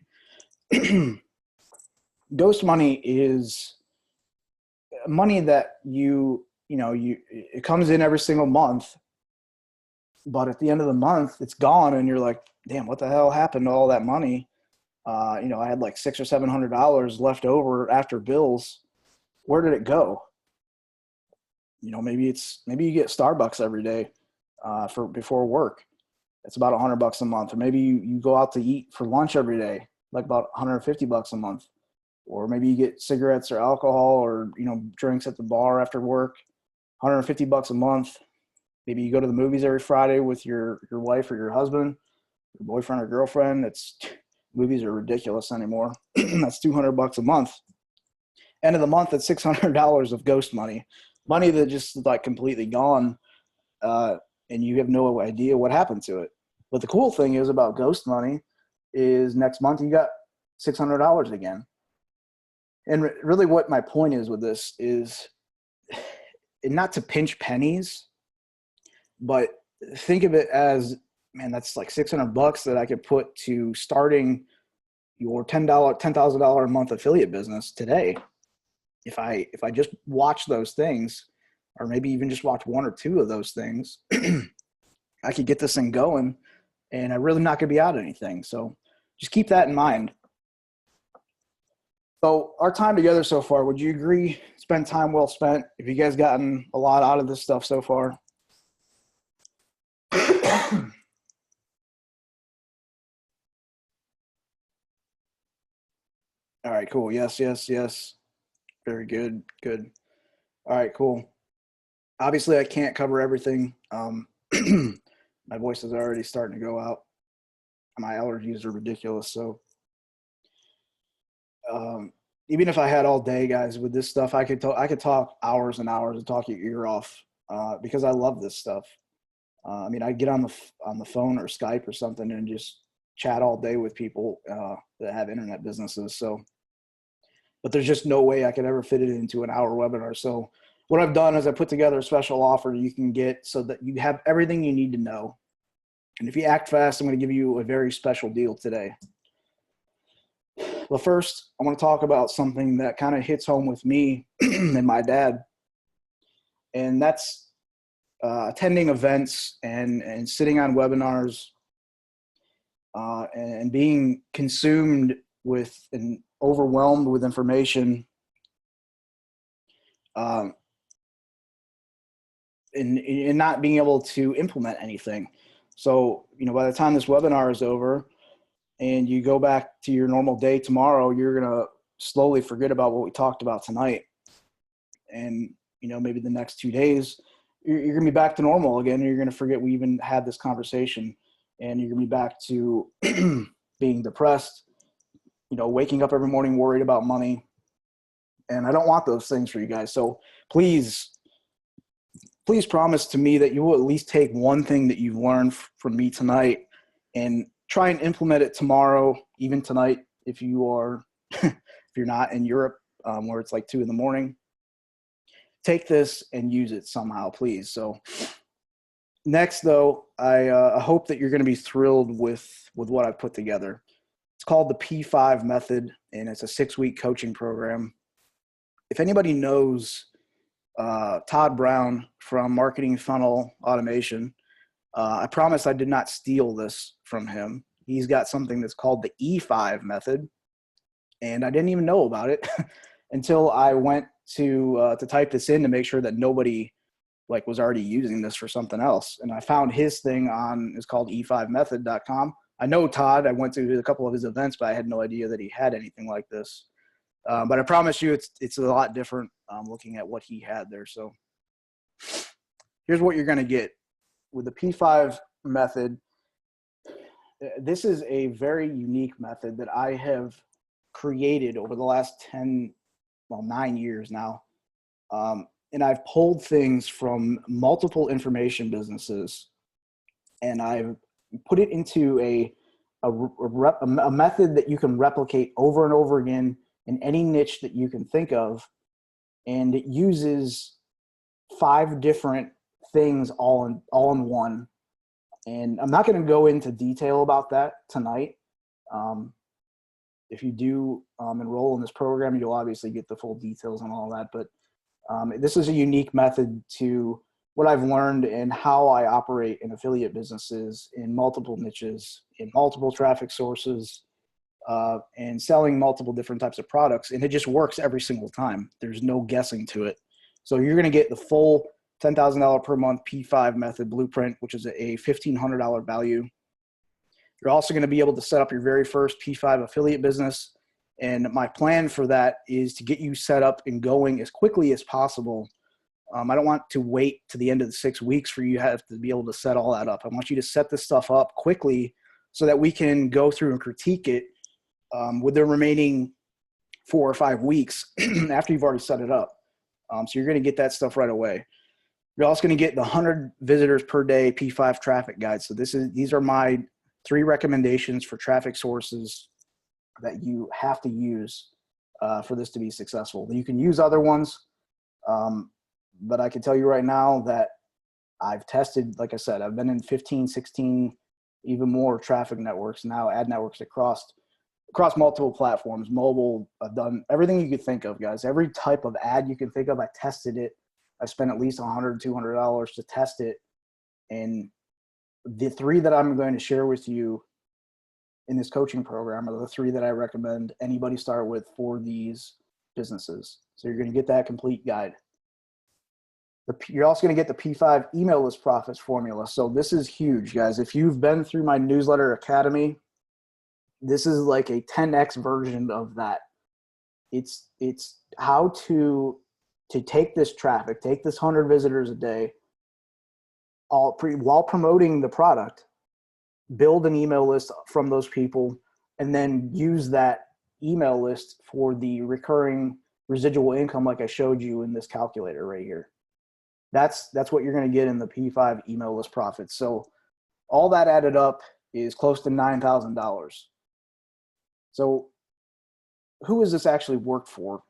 Ghost money is money that it comes in every single month, but at the end of the month it's gone, and you're like, damn, what the hell happened to all that money? I had like $600 or $700 left over after bills. Where did it go? Maybe you get Starbucks every day before work. It's about $100 a month. Or maybe you go out to eat for lunch every day, like about $150 a month. Or maybe you get cigarettes or alcohol or, drinks at the bar after work, $150 a month. Maybe you go to the movies every Friday with your wife or your husband, your boyfriend or girlfriend. Movies are ridiculous anymore. That's $200 a month. End of the month, it's $600 of ghost money that just is like completely gone. And you have no idea what happened to it. But the cool thing is about ghost money is next month you got $600 again. And really what my point is with this is not to pinch pennies, but think of it as, man, that's like $600 that I could put to starting your $10,000 a month affiliate business today. If I just watch those things, or maybe even just watch 1 or 2 of those things, I could get this thing going, and I'm really not going to be out anything. So just keep that in mind. So our time together so far, would you agree? It's been time well spent. Have you guys gotten a lot out of this stuff so far? All right, cool. Yes. Very good. Good. All right, cool. Obviously, I can't cover everything. My voice is already starting to go out. My allergies are ridiculous. So even if I had all day, guys, with this stuff, I could talk hours and hours and talk your ear off because I love this stuff. I get on the phone or Skype or something and just chat all day with people that have internet businesses. So, but there's just no way I could ever fit it into an hour webinar. So what I've done is I put together a special offer you can get so that you have everything you need to know. And if you act fast, I'm going to give you a very special deal today. Well, first, I want to talk about something that kind of hits home with me and my dad. And that's attending events and sitting on webinars and being consumed with and overwhelmed with information, and not being able to implement anything. So, by the time this webinar is over and you go back to your normal day tomorrow, you're going to slowly forget about what we talked about tonight. And, maybe the next 2 days, you're going to be back to normal again. And you're going to forget we even had this conversation, and you're going to be back to being depressed, waking up every morning worried about money. And I don't want those things for you guys. So please promise to me that you will at least take one thing that you've learned from me tonight and try and implement it tomorrow, even tonight, if you are, if you're not in Europe, where it's like 2 a.m. Take this and use it somehow, please. So next, though, I hope that you're going to be thrilled with what I've put together. It's called the P5 method, and it's a 6-week coaching program. If anybody knows Todd Brown from Marketing Funnel Automation, I promise I did not steal this from him. He's got something that's called the E5 method, and I didn't even know about it until I went to type this in to make sure that nobody was already using this for something else. And I found his thing it's called e5method.com. I know Todd. I went to a couple of his events, but I had no idea that he had anything like this. But I promise you it's a lot different looking at what he had there. So here's what you're going to get with the P5 method. This is a very unique method that I have created over the last 9 years now. And I've pulled things from multiple information businesses, and I've put it into a method that you can replicate over and over again in any niche that you can think of. And it uses 5 different things all in one. And I'm not going to go into detail about that tonight. If you do enroll in this program, you'll obviously get the full details on all that. But this is a unique method to what I've learned and how I operate in affiliate businesses in multiple niches, in multiple traffic sources, and selling multiple different types of products. And it just works every single time. There's no guessing to it. So you're going to get the full $10,000 per month P5 method blueprint, which is a $1,500 value. You're also going to be able to set up your very first P5 affiliate business. And my plan for that is to get you set up and going as quickly as possible. I don't want to wait to the end of the 6 weeks for you to have to be able to set all that up. I want you to set this stuff up quickly so that we can go through and critique it with the remaining 4 or 5 weeks after you've already set it up. So you're going to get that stuff right away. You're also going to get the 100 visitors per day P5 traffic guide. So these are my 3 recommendations for traffic sources that you have to use for this to be successful. You can use other ones, but I can tell you right now that I've tested, like I said, I've been in 15, 16, even more traffic networks now, ad networks across multiple platforms, mobile. I've done everything you could think of, guys. Every type of ad you can think of, I tested it. I spent at least $100, $200 to test it. And the 3 that I'm going to share with you in this coaching program are the 3 that I recommend anybody start with for these businesses. So you're going to get that complete guide. You're also going to get the P5 email list profits formula. So this is huge, guys. If you've been through my newsletter academy, this is like a 10x version of that. It's how to take this traffic, take this 100 visitors a day, while promoting the product, build an email list from those people, and then use that email list for the recurring residual income like I showed you in this calculator right here. That's what you're going to get in the P5 email list profits. So all that added up is close to $9,000. So who has this actually worked for?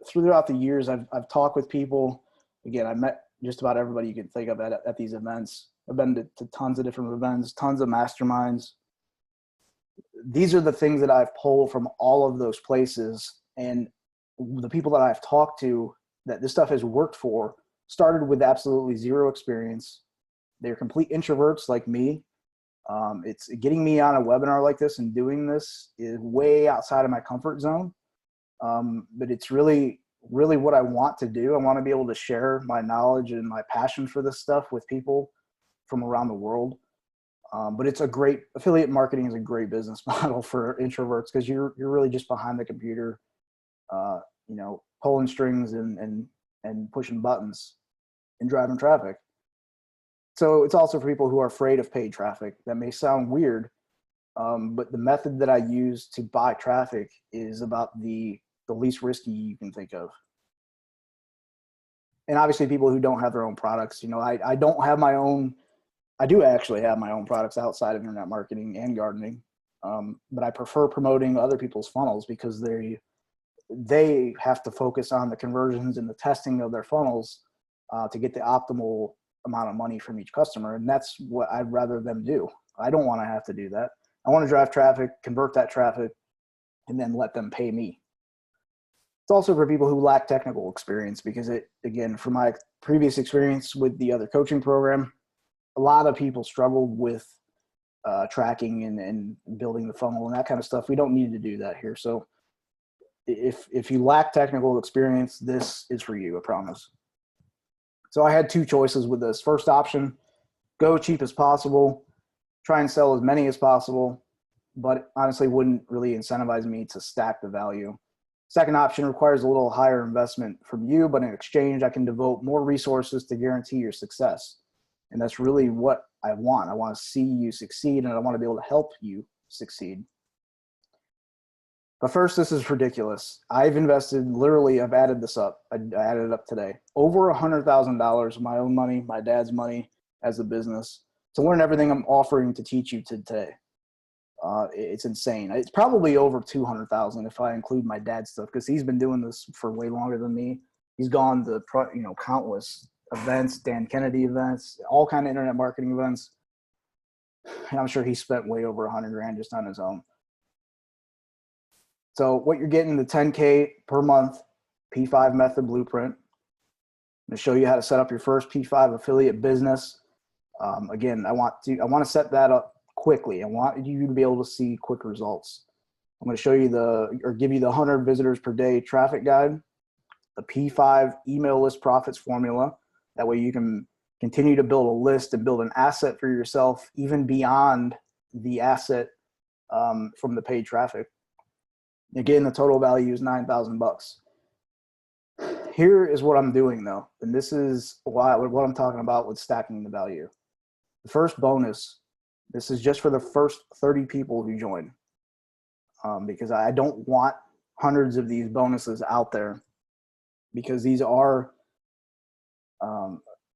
Throughout the years, I've talked with people. Again, I met just about everybody you can think of at these events. I've been to tons of different events, tons of masterminds. These are the things that I've pulled from all of those places. And the people that I've talked to that this stuff has worked for started with absolutely zero experience. They're complete introverts like me. It's getting me on a webinar like this and doing this is way outside of my comfort zone. But it's really, really what I want to do. I want to be able to share my knowledge and my passion for this stuff with people from around the world. But it's a great, affiliate marketing is a great business model for introverts because you're really just behind the computer, you know, pulling strings and pushing buttons and driving traffic. So it's also for people who are afraid of paid traffic. That may sound weird, but the method that I use to buy traffic is about the least risky you can think of. And obviously people who don't have their own products, you know, I don't have my own, I do actually have my own products outside of internet marketing and gardening. But I prefer promoting other people's funnels because they have to focus on the conversions and the testing of their funnels to get the optimal amount of money from each customer. And that's what I'd rather them do. I don't want to have to do that. I want to drive traffic, convert that traffic, and then let them pay me. It's also for people who lack technical experience because again, from my previous experience with the other coaching program, a lot of people struggled with tracking and building the funnel and that kind of stuff. We don't need to do that here. So if you lack technical experience, this is for you, I promise. So I had two choices with this. First option, go cheap as possible, try and sell as many as possible, but honestly wouldn't really incentivize me to stack the value. Second option requires a little higher investment from you, but in exchange, I can devote more resources to guarantee your success. And that's really what I want. I want to see you succeed, and I want to be able to help you succeed. But first, this is ridiculous. I've invested, literally, I've added this up. I added it up today. Over $100,000 of my own money, my dad's money as a business, to learn everything I'm offering to teach you today. It's insane. It's probably over 200,000 if I include my dad's stuff, because he's been doing this for way longer than me. He's gone to countless events, Dan Kennedy events, all kind of internet marketing events. And I'm sure he spent way over 100 grand just on his own. So what you're getting, the 10K per month P5 method blueprint. I'm going to show you how to set up your first P5 affiliate business. Again, I want to set that up quickly. I want you to be able to see quick results. I'm going to show you give you the 100 visitors per day traffic guide, the P5 email list profits formula. That way you can continue to build a list and build an asset for yourself, even beyond the asset from the paid traffic. Again, the total value is $9,000. Here is what I'm doing though, and this is what I'm talking about with stacking the value. The first bonus, this is just for the first 30 people who join, because I don't want hundreds of these bonuses out there, because these are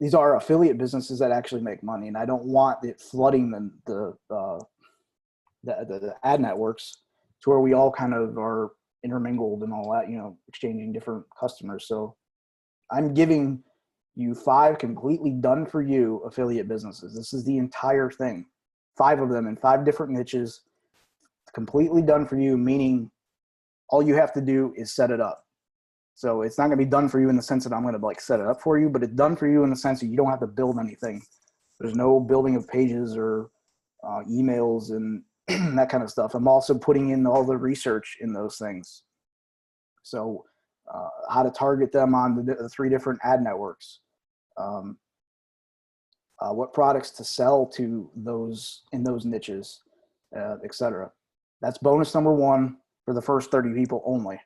affiliate businesses that actually make money, and I don't want it flooding the ad networks to where we all kind of are intermingled and all that, exchanging different customers. So I'm giving you 5 completely done for you affiliate businesses. This is the entire thing. 5 of them in 5 different niches, completely done for you, meaning all you have to do is set it up. So it's not going to be done for you in the sense that I'm going to set it up for you, but it's done for you in the sense that you don't have to build anything. There's no building of pages or emails and that kind of stuff. I'm also putting in all the research in those things. So how to target them on the 3 different ad networks, what products to sell to those in those niches, etc. That's bonus number 1 for the first 30 people only.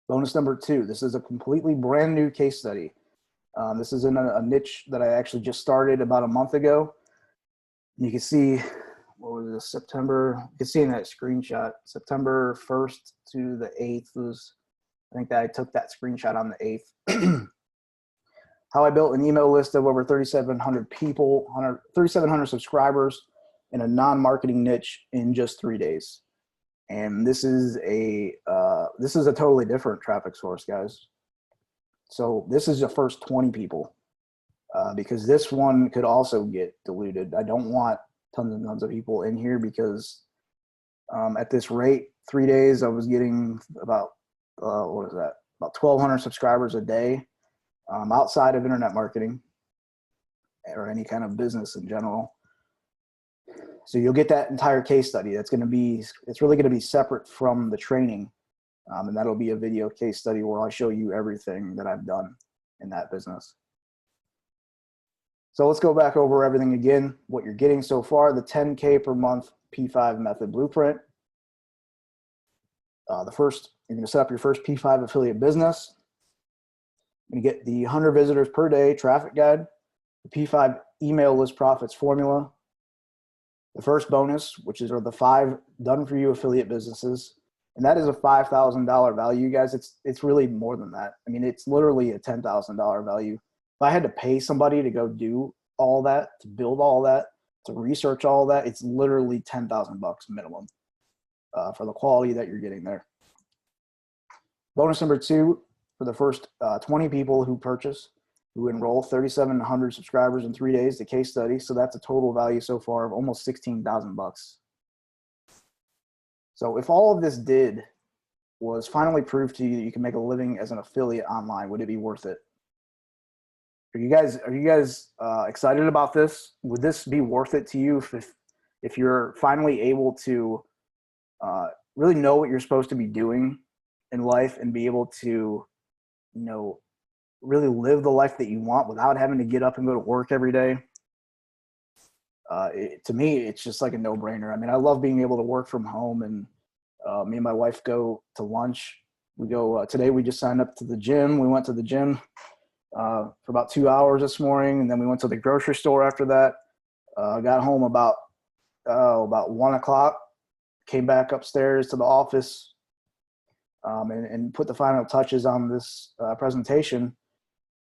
Bonus number 2, this is a completely brand new case study. This is in a niche that I actually just started about a month ago. You can see, what was this, September, you can see in that screenshot, September 1st to the 8th was, I think that I took that screenshot on the 8th. How I built an email list of over 3,700 people, 3,700 subscribers in a non-marketing niche in just 3 days. And this is a totally different traffic source, guys. So this is the first 20 people, because this one could also get diluted. I don't want tons and tons of people in here, because at this rate, 3 days, I was getting about, about 1,200 subscribers a day. outside of internet marketing or any kind of business in general. So you'll get that entire case study. It's really going to be separate from the training. And that'll be a video case study where I show you everything that I've done in that business. So let's go back over everything again. What you're getting so far, the 10K per month P5 method blueprint. You're going to set up your first P5 affiliate business. You're going to get the 100 visitors per day traffic guide, the P5 email list profits formula, the first bonus, which is the 5 done for you affiliate businesses. And that is a $5,000 value, guys. It's really more than that. I mean, it's literally a $10,000 value. If I had to pay somebody to go do all that, to build all that, to research all that, it's literally $10,000 minimum for the quality that you're getting there. Bonus number 2, for the first 20 people who purchase, who enroll, 3,700 subscribers in 3 days, the case study. So that's a total value so far of almost $16,000. So if all of this did was finally prove to you that you can make a living as an affiliate online, would it be worth it? Are you guys excited about this? Would this be worth it to you if you're finally able to really know what you're supposed to be doing in life and be able to, really live the life that you want without having to get up and go to work every day? To me, it's just like a no-brainer. I mean, I love being able to work from home, and me and my wife go to lunch. We go today. We just signed up to the gym. We went to the gym for about 2 hours this morning, and then we went to the grocery store after that. Got home about 1 o'clock. Came back upstairs to the office and put the final touches on this presentation,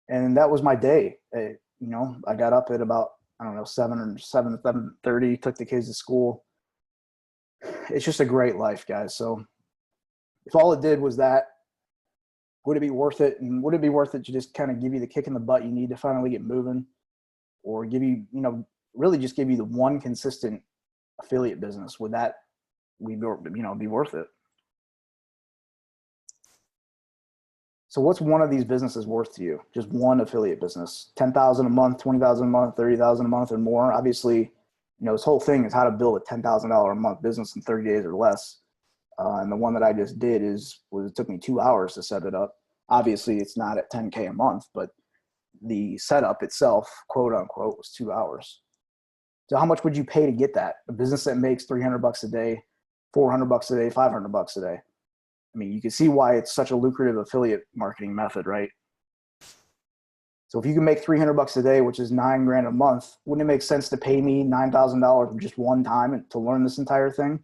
and that was my day. I got up at about 7:30, took the kids to school. It's just a great life, guys. So if all it did was that, would it be worth it? And would it be worth it to just kind of give you the kick in the butt you need to finally get moving, or give you, really just give you the one consistent affiliate business? Would that be worth it? So what's one of these businesses worth to you? Just one affiliate business, 10,000 a month, 20,000 a month, 30,000 a month or more. Obviously, this whole thing is how to build a $10,000 a month business in 30 days or less. And the one that I just did it took me 2 hours to set it up. Obviously, it's not at 10K a month, but the setup itself, quote unquote, was 2 hours. So how much would you pay to get that? A business that makes $300 a day, $400 a day, $500 a day. I mean, you can see why it's such a lucrative affiliate marketing method, right? So if you can make $300 a day, which is $9,000 a month, wouldn't it make sense to pay me $9,000 just one time to learn this entire thing?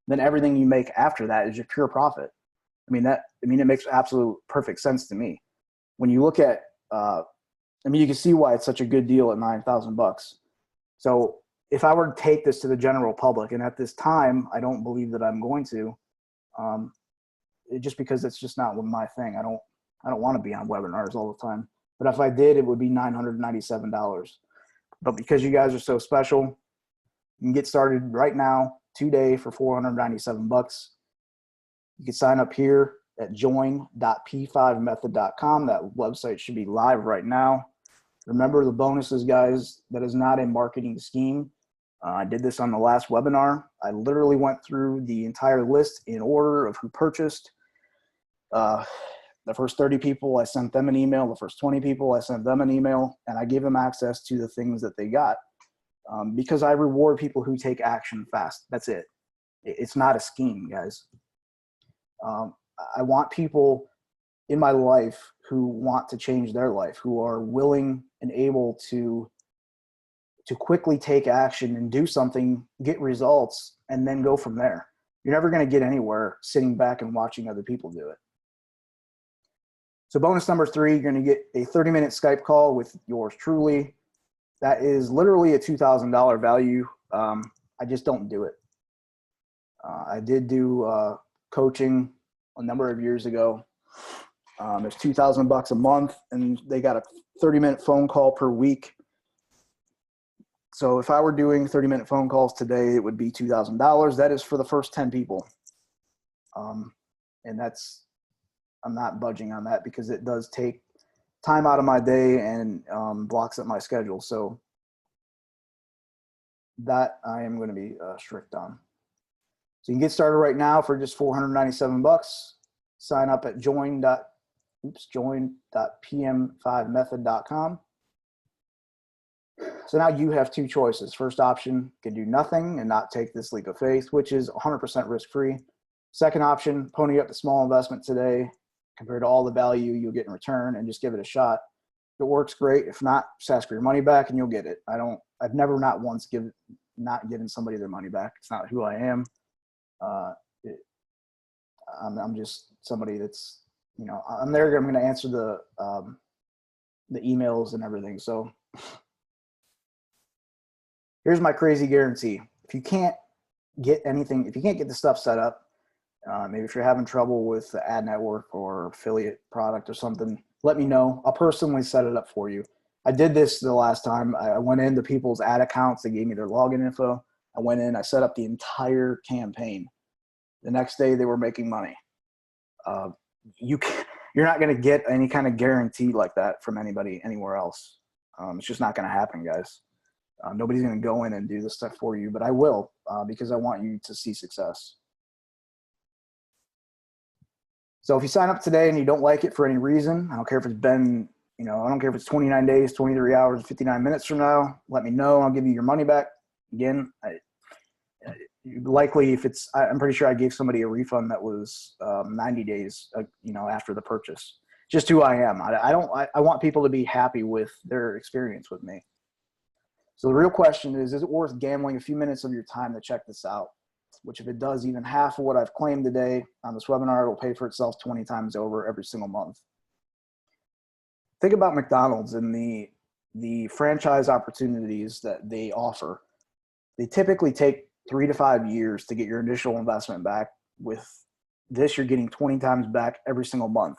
Then everything you make after that is your pure profit. It makes absolute perfect sense to me. When you look at, you can see why it's such a good deal at $9,000. So if I were to take this to the general public, and at this time, I don't believe that I'm going to, just because it's just not my thing. I don't want to be on webinars all the time. But if I did, it would be $997. But because you guys are so special, you can get started right now, today, for $497. You can sign up here at join.p5method.com. That website should be live right now. Remember the bonuses, guys. That is not a marketing scheme. I did this on the last webinar. I literally went through the entire list in order of who purchased. The first 30 people, I sent them an email. The first 20 people, I sent them an email, and I gave them access to the things that they got because I reward people who take action fast. That's it. It's not a scheme, guys. I want people in my life who want to change their life, who are willing and able to quickly take action and do something, get results, and then go from there. You're never going to get anywhere sitting back and watching other people do it. So bonus number 3, you're going to get a 30-minute Skype call with yours truly. That is literally a $2,000 value. I just don't do it. I did do coaching a number of years ago. It's $2,000 a month, and they got a 30-minute phone call per week. So if I were doing 30-minute phone calls today, it would be $2,000. That is for the first 10 people. And I'm not budging on that because it does take time out of my day and blocks up my schedule. So that I am going to be strict on. So you can get started right now for just $497. Sign up at join.pm5method.com. So now you have two choices. First option, can do nothing and not take this leap of faith, which is 100% risk-free. Second option, pony up a small investment today compared to all the value you'll get in return and just give it a shot. If it works, great. If not, just ask for your money back and you'll get it. I've never not once not given somebody their money back. It's not who I am. I'm just somebody that's, I'm there. I'm going to answer the emails and everything. So here's my crazy guarantee. If you can't get anything, if you can't get the stuff set up, maybe if you're having trouble with the ad network or affiliate product or something, let me know. I'll personally set it up for you. I did this the last time. I went into people's ad accounts. They gave me their login info. I went in, I set up the entire campaign. The next day they were making money. You're not going to get any kind of guarantee like that from anybody anywhere else. It's just not going to happen, guys. Nobody's going to go in and do this stuff for you, but I will because I want you to see success. So if you sign up today and you don't like it for any reason, I don't care if it's been, I don't care if it's 29 days, 23 hours, 59 minutes from now, let me know. I'll give you your money back. Again, likely if it's, I'm pretty sure I gave somebody a refund that was 90 days, after the purchase. Just who I am. I want people to be happy with their experience with me. So the real question is it worth gambling a few minutes of your time to check this out? Which if it does even half of what I've claimed today on this webinar, it will pay for itself 20 times over every single month. Think about McDonald's and the franchise opportunities that they offer. They typically take 3 to 5 years to get your initial investment back. With this, you're getting 20 times back every single month.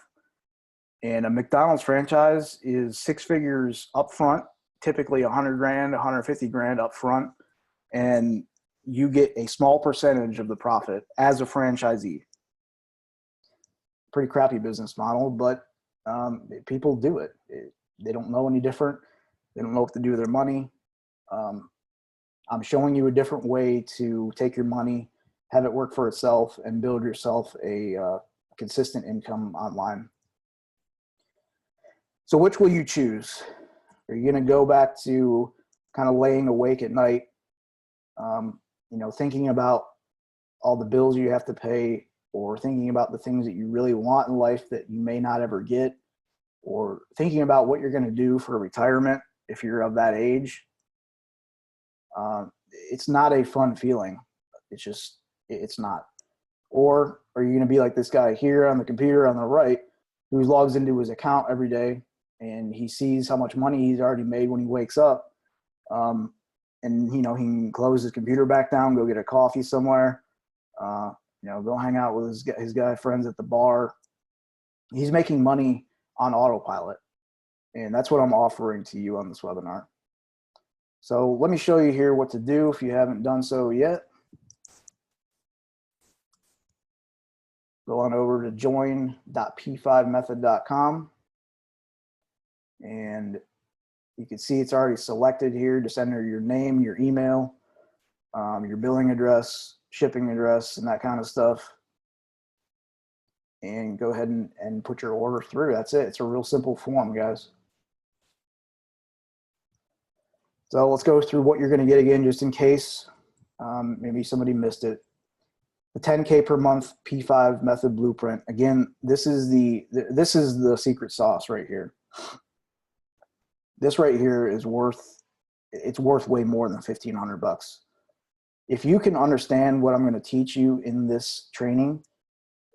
And a McDonald's franchise is 6 figures up front, typically 100 grand, 150 grand up front. And you get a small percentage of the profit as a franchisee. Pretty crappy business model, but people do it. They don't know any different. They don't know what to do with their money. I'm showing you a different way to take your money, have it work for itself, and build yourself a consistent income online. So which will you choose? Are you going to go back to kind of laying awake at night, thinking about all the bills you have to pay, or thinking about the things that you really want in life that you may not ever get, or thinking about what you're going to do for retirement if you're of that age? It's not a fun feeling. It's not. Or are you going to be like this guy here on the computer on the right who logs into his account every day and he sees how much money he's already made when he wakes up, and he can close his computer back down, go get a coffee somewhere, go hang out with his guy friends at the bar. He's making money on autopilot, and that's what I'm offering to you on this webinar. So let me show you here what to do if you haven't done so yet. Go on over to join.p5method.com, and you can see it's already selected here. Just enter your name, your email, your billing address, shipping address, and that kind of stuff. And go ahead and put your order through. That's it. It's a real simple form, guys. So let's go through what you're going to get again, just in case maybe somebody missed it. The 10K per month P5 method blueprint. Again, this is the secret sauce right here. This right here is worth way more than $1,500. If you can understand what I'm going to teach you in this training,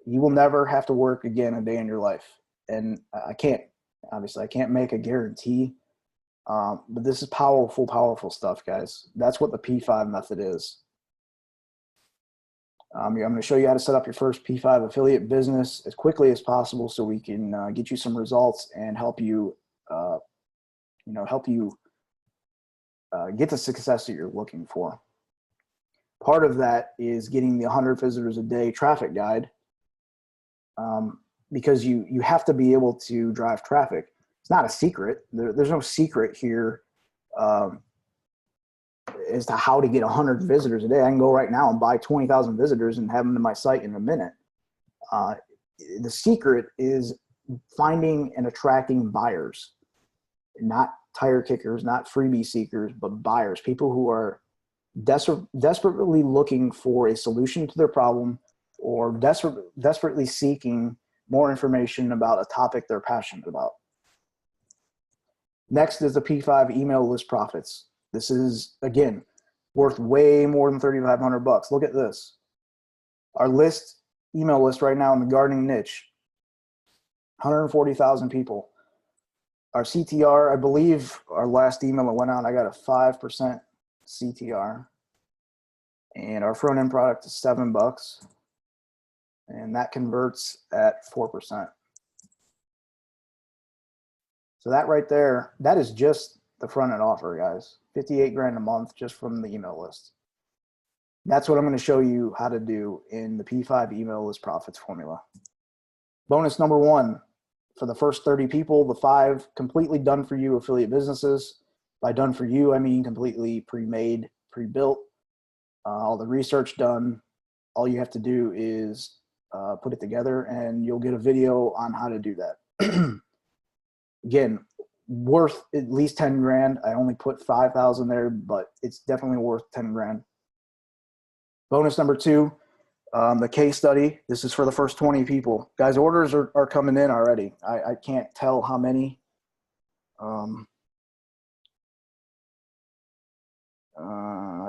you will never have to work again a day in your life. And I can't make a guarantee, but this is powerful stuff, guys. That's what the P5 method is. I'm going to show you how to set up your first P5 affiliate business as quickly as possible so we can get you some results and help you get the success that you're looking for. Part of that is getting the 100 visitors a day traffic guide, because you have to be able to drive traffic. It's not a secret. There's no secret here um, as to how to get 100 visitors a day. I can go right now and buy 20,000 visitors and have them to my site in a minute. The secret is finding and attracting buyers, not tire kickers, not freebie seekers, but buyers, people who are desperately looking for a solution to their problem, or desperately seeking more information about a topic they're passionate about. Next is the P5 email list profits. This is, again, worth way more than $3,500. Look at this. Our email list right now in the gardening niche, 140,000 people. Our CTR, I believe our last email that went out, I got a 5% CTR. And our front end product is $7. And that converts at 4%. So that right there, that is just the front end offer, guys. 58 grand a month just from the email list. That's what I'm going to show you how to do in the P5 email list profits formula. Bonus number 1, for the first 30 people, the 5 completely done for you affiliate businesses. By done for you, I mean completely pre-made, pre-built, all the research done. All you have to do is put it together, and you'll get a video on how to do that. Again, worth at least 10 grand. I only put 5,000 there, but it's definitely worth 10 grand. Bonus number 2, the case study. This is for the first 20 people. Guys, orders are coming in already. I can't tell how many. I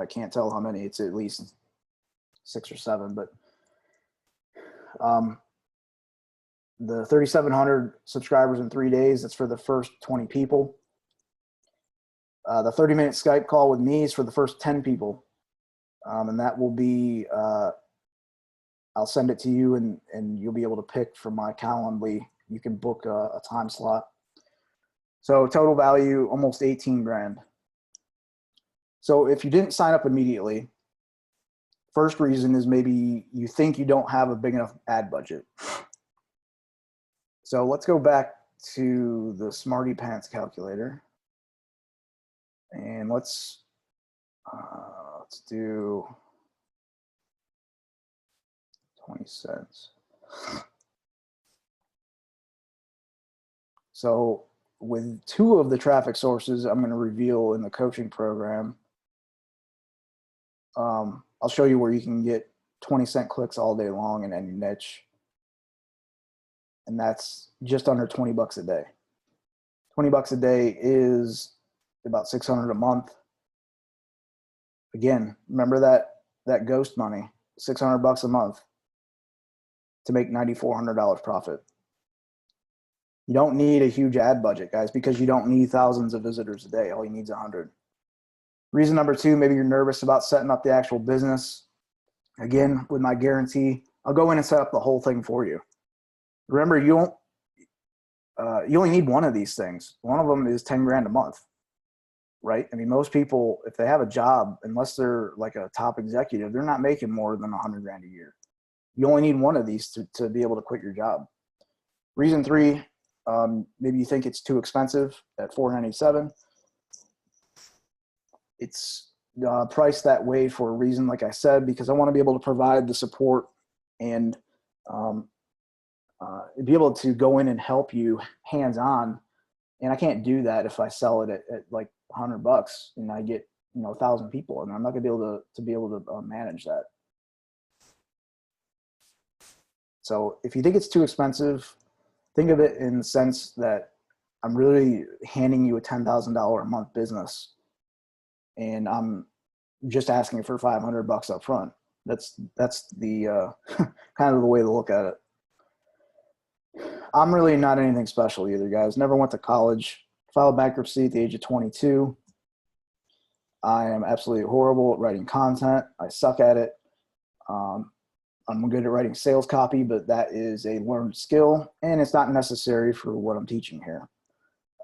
can't tell how many. It's at least 6 or 7, but the 3,700 subscribers in 3 days, that's for the first 20 people. The 30-minute Skype call with me is for the first 10 people. And that will be, I'll send it to you, and you'll be able to pick from my Calendly. You can book a time slot. So total value, almost 18 grand. So if you didn't sign up immediately, first reason is maybe you think you don't have a big enough ad budget. So let's go back to the Smarty Pants calculator, and let's do 20 cents. So with 2 of the traffic sources I'm going to reveal in the coaching program, I'll show you where you can get 20-cent clicks all day long in any niche. And that's just under 20 bucks a day. 20 bucks a day is about 600 a month. Again, remember that ghost money, 600 bucks a month to make $9,400 profit. You don't need a huge ad budget, guys, because you don't need thousands of visitors a day. All you need is 100. Reason number 2, maybe you're nervous about setting up the actual business. Again, with my guarantee, I'll go in and set up the whole thing for you. Remember, you only need one of these things. One of them is 10 grand a month, right? I mean, most people, if they have a job, unless they're like a top executive, they're not making more than 100 grand a year. You only need one of these to be able to quit your job. Reason 3, maybe you think it's too expensive at $497. It's priced that way for a reason, like I said, because I want to be able to provide the support and be able to go in and help you hands-on. And I can't do that if I sell it at like $100 and I get 1,000 people, and I'm not gonna be able to manage that. So if you think it's too expensive, think of it in the sense that I'm really handing you a $10,000 a month business, and I'm just asking for $500 up front. That's the kind of the way to look at it. I'm really not anything special either, guys. Never went to college. Filed bankruptcy at the age of 22. I am absolutely horrible at writing content. I suck at it. I'm good at writing sales copy, but that is a learned skill, and it's not necessary for what I'm teaching here.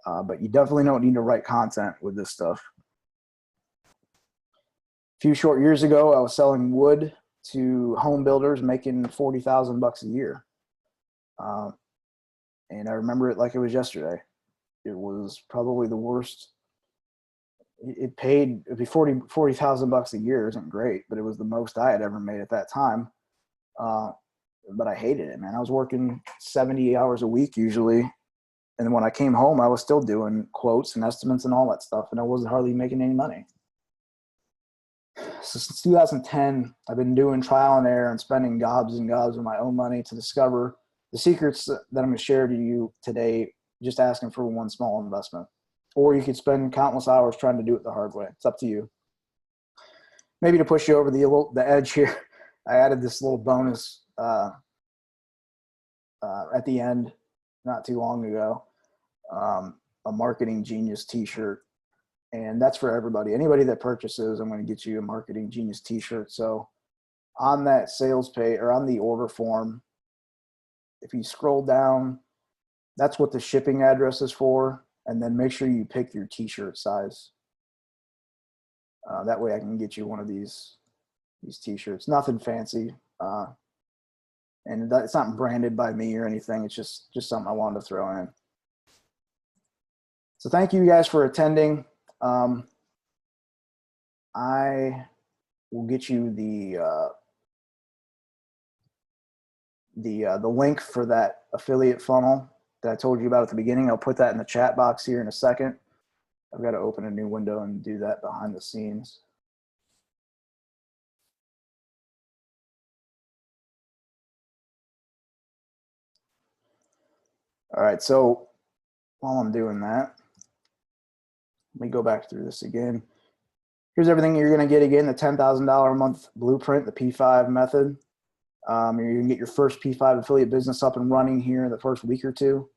But you definitely don't need to write content with this stuff. A few short years ago, I was selling wood to home builders, making 40,000 bucks a year. And I remember it like it was yesterday. it was probably the worst. It paid, it'd be 40,000 bucks a year. Isn't great, but it was the most I had ever made at that time. But I hated it, man. I was working 70 hours a week usually. And when I came home, I was still doing quotes and estimates and all that stuff. And I wasn't hardly making any money. So since 2010, I've been doing trial and error and spending gobs and gobs of my own money to discover the secrets that I'm going to share to you today, just asking for one small investment. Or you could spend countless hours trying to do it the hard way. It's up to you. Maybe to push you over the edge here, I added this little bonus at the end not too long ago, a Marketing Genius t-shirt. And that's for everybody. Anybody that purchases, I'm going to get you a Marketing Genius t-shirt. So on that sales page or on the order form, if you scroll down, that's what the shipping address is for. And then make sure you pick your t-shirt size. That way I can get you one of these t-shirts. Nothing fancy. And it's not branded by me or anything. It's just something I wanted to throw in. So thank you guys for attending. I will get you the link for that affiliate funnel that I told you about at the beginning. I'll put that in the chat box here in a second. I've got to open a new window and do that behind the scenes. All right, so while I'm doing that, let me go back through this again. Here's everything you're going to get again: the $10,000 a month blueprint, the P5 method. You're going to get your first P5 affiliate business up and running here in the first week or two.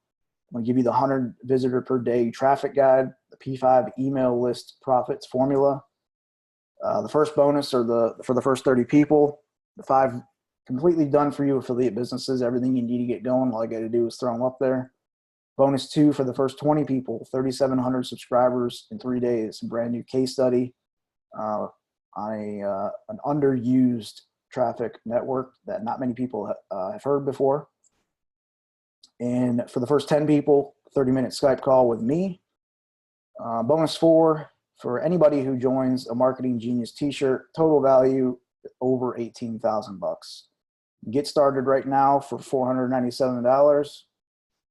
I'm going to give you the 100 visitor per day traffic guide, the P5 email list profits formula. The first bonus are for the first 30 people, the 5 completely done for you affiliate businesses, everything you need to get going. All I got to do is throw them up there. Bonus 2 for the first 20 people, 3,700 subscribers in 3 days, a brand new case study on an underused traffic network that not many people have heard before. And for the first 10 people, 30-minute Skype call with me. Bonus 4 for anybody who joins a Marketing Genius t-shirt, total value over 18,000 bucks. Get started right now for $497.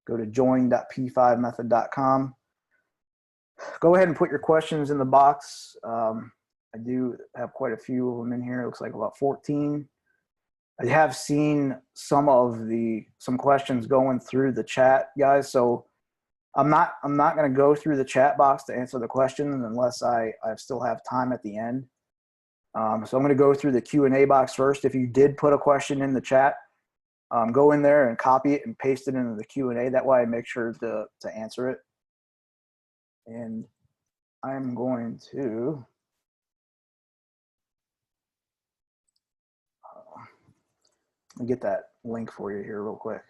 Go to join.p5method.com. Go ahead and put your questions in the box. I do have quite a few of them in here. It looks like about 14. I have seen some questions going through the chat, guys. So I'm not going to go through the chat box to answer the questions unless I still have time at the end. So I'm going to go through the Q&A box first. If you did put a question in the chat, go in there and copy it and paste it into the Q&A. That way I make sure to answer it. And I'm going to let me get that link for you here real quick.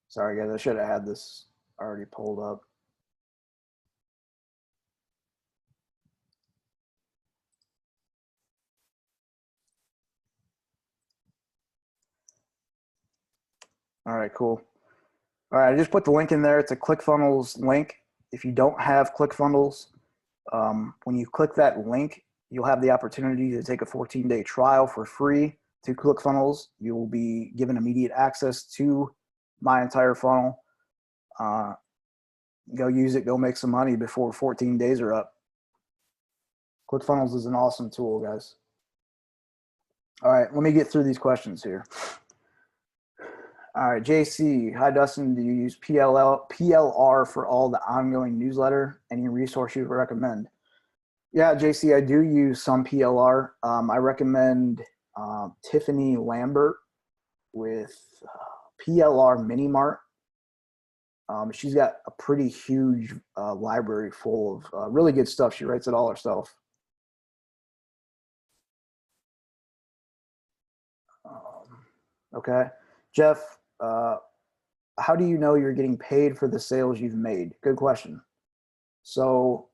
Sorry guys, I should have had this already pulled up. All right, cool. All right, I just put the link in there. It's a ClickFunnels link. If you don't have ClickFunnels, when you click that link, you'll have the opportunity to take a 14-day trial for free to ClickFunnels. You will be given immediate access to my entire funnel. Go use it, go make some money before 14 days are up. ClickFunnels is an awesome tool, guys. All right, let me get through these questions here. All right, JC, hi Dustin, do you use PLR for all the ongoing newsletter? Any resource you would recommend? Yeah, JC, I do use some PLR. I recommend Tiffany Lambert with PLR Mini Mart. She's got a pretty huge library full of really good stuff. She writes it all herself. Okay, Jeff, how do you know you're getting paid for the sales you've made? Good question. So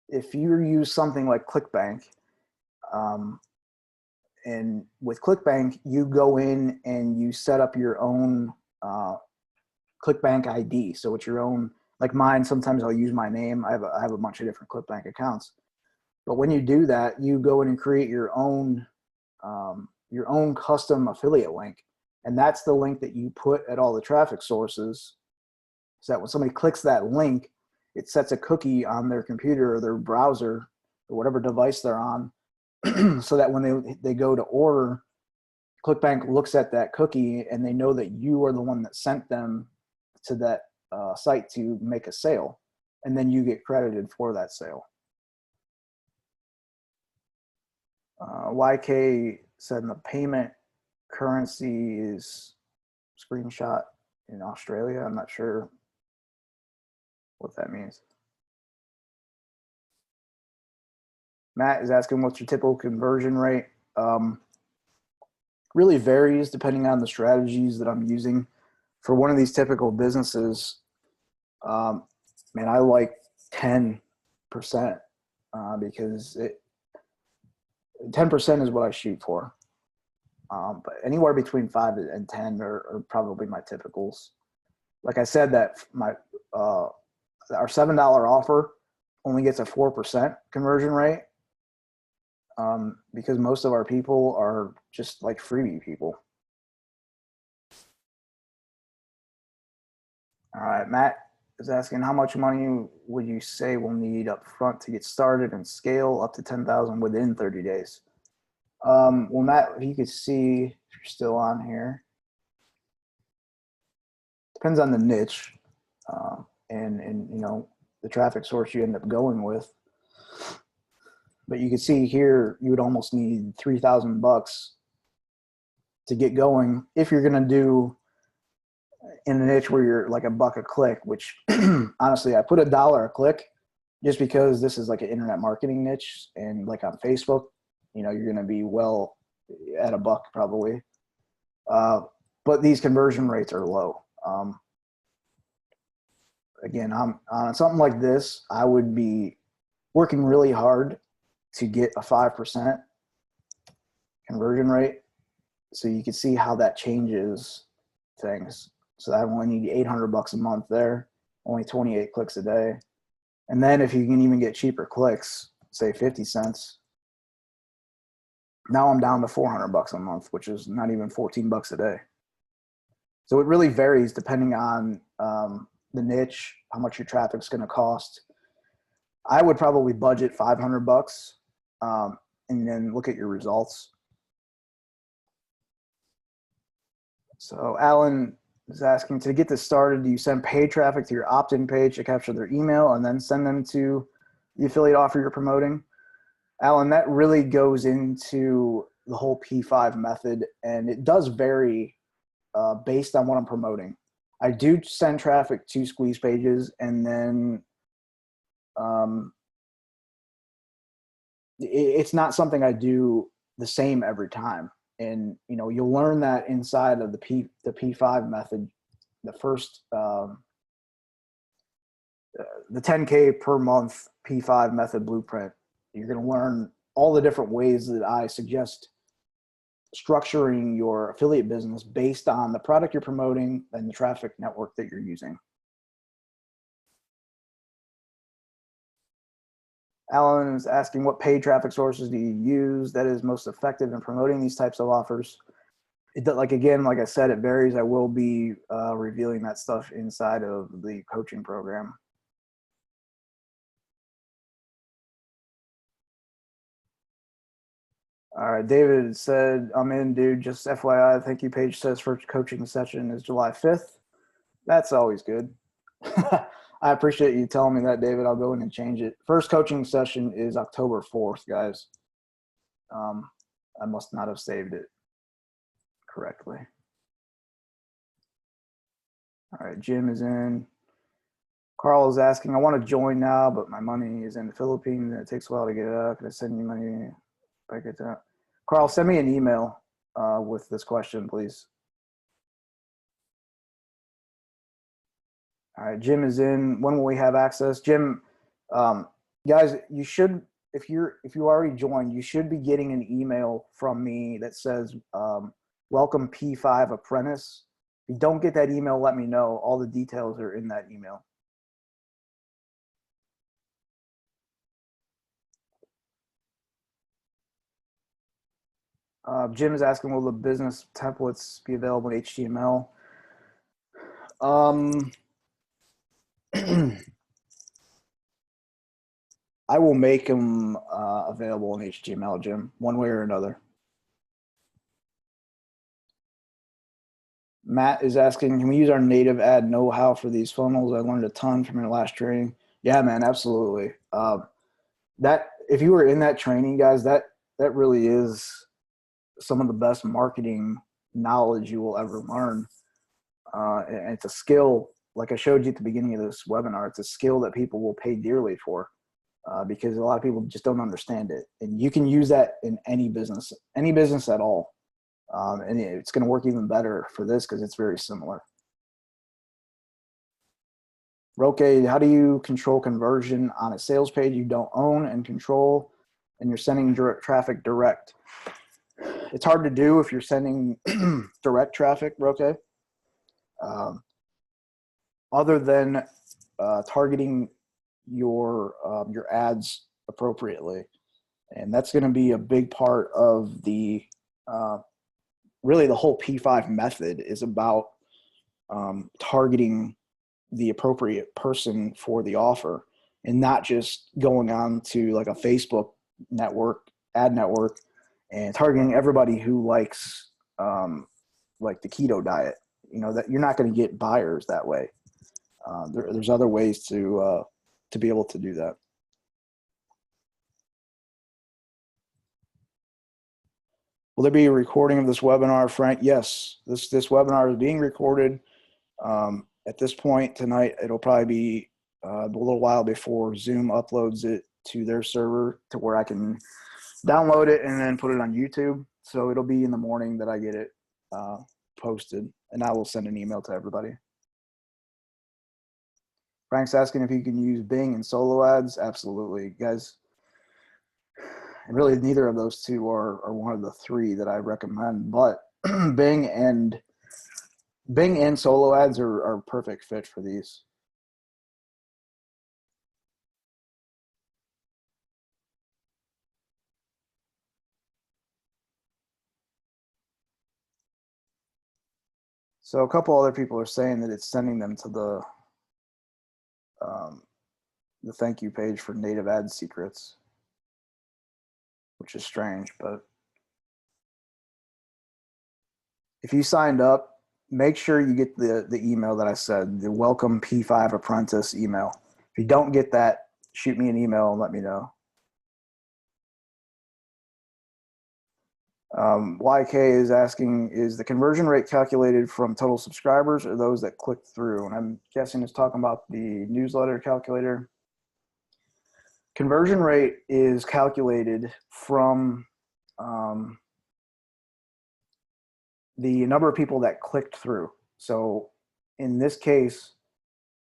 if you use something like ClickBank, And with ClickBank, you go in and you set up your own ClickBank ID. So it's your own, like mine, sometimes I'll use my name. I have a bunch of different ClickBank accounts. But when you do that, you go in and create your own custom affiliate link. And that's the link that you put at all the traffic sources, so that when somebody clicks that link, it sets a cookie on their computer or their browser or whatever device they're on, so that when they go to order, ClickBank looks at that cookie and they know that you are the one that sent them to that site to make a sale, and then you get credited for that sale. YK said the payment currency is screenshot in Australia. I'm not sure what that means. Matt is asking, what's your typical conversion rate? Really varies depending on the strategies that I'm using. For one of these typical businesses, man, I like 10% because 10% is what I shoot for. But anywhere between 5 and 10 are probably my typicals. Like I said, that our $7 offer only gets a 4% conversion rate, because most of our people are just like freebie people. All right, Matt is asking, how much money would you say we'll need up front to get started and scale up to 10,000 within 30 days? Well, Matt, if you could see, if you're still on here, depends on the niche, and you know, the traffic source you end up going with. But you can see here, you would almost need $3,000 to get going if you're going to do in a niche where you're like $1 a click, which honestly, I put $1 a click just because this is like an internet marketing niche, and like on Facebook, you know, you're going to be well at $1 probably. But these conversion rates are low. Again, on something like this, I would be working really hard to get a 5% conversion rate, so you can see how that changes things. So I only need $800 a month there, only 28 clicks a day. And then if you can even get cheaper clicks, say 50 cents, now I'm down to $400 a month, which is not even $14 a day. So it really varies depending on the niche, how much your traffic's going to cost. I would probably budget $500 and then look at your results. So Alan is asking, to get this started, do you send paid traffic to your opt-in page to capture their email and then send them to the affiliate offer you're promoting? Alan, that really goes into the whole P5 method, and it does vary based on what I'm promoting. I do send traffic to squeeze pages, and then it's not something I do the same every time. And you know, you'll learn that inside of the P5 method, the first the 10K per month P5 method blueprint. You're going to learn all the different ways that I suggest structuring your affiliate business based on the product you're promoting and the traffic network that you're using. Alan is asking, what paid traffic sources do you use that is most effective in promoting these types of offers? Again, like I said, it varies. I will be revealing that stuff inside of the coaching program. All right, David said, I'm in, dude. Just FYI, thank you page says first coaching session is July 5th. That's always good. I appreciate you telling me that, David. I'll go in and change it. First coaching session is October 4th, guys. I must not have saved it correctly. All right, Jim is in. Carl is asking, I want to join now, but my money is in the Philippines and it takes a while to get out. Can I send you money if I get that? Carl, send me an email with this question, please. All right, Jim is in. When will we have access? Jim, guys, you should if you already joined, you should be getting an email from me that says welcome P5 apprentice. If you don't get that email, let me know. All the details are in that email. Jim is asking, will the business templates be available in HTML? I will make them available in HTML, Jim, one way or another. Matt is asking, can we use our native ad know-how for these funnels? I learned a ton from your last training. Yeah, man, absolutely. That if you were in that training, guys, that really is some of the best marketing knowledge you will ever learn. And it's a skill, like I showed you at the beginning of this webinar, it's a skill that people will pay dearly for because a lot of people just don't understand it. And you can use that in any business at all. And it's going to work even better for this because it's very similar. Roque, how do you control conversion on a sales page you don't own and control, and you're sending traffic direct? It's hard to do if you're sending direct traffic, Roque. Other than targeting your ads appropriately, and that's going to be a big part of the really the whole P5 method is about targeting the appropriate person for the offer and not just going on to like a Facebook ad network and targeting everybody who likes like the keto diet. You know, that you're not going to get buyers that way. There's other ways to be able to do that. Will there be a recording of this webinar, Frank? Yes, this webinar is being recorded. At this point tonight, it'll probably be a little while before Zoom uploads it to their server to where I can download it and then put it on YouTube. So it'll be in the morning that I get it posted, and I will send an email to everybody. Frank's asking if you can use Bing and solo ads. Absolutely, guys. And really, neither of those two are one of the three that I recommend. But Bing and solo ads are a perfect fit for these. So a couple other people are saying that it's sending them to the thank you page for native ad secrets, which is strange. But if you signed up, make sure you get the email that I said, the welcome P5 apprentice email. If you don't get that, shoot me an email and let me know. YK is asking, is the conversion rate calculated from total subscribers or those that click through? And I'm guessing it's talking about the newsletter calculator. Conversion rate is calculated from the number of people that clicked through. So in this case,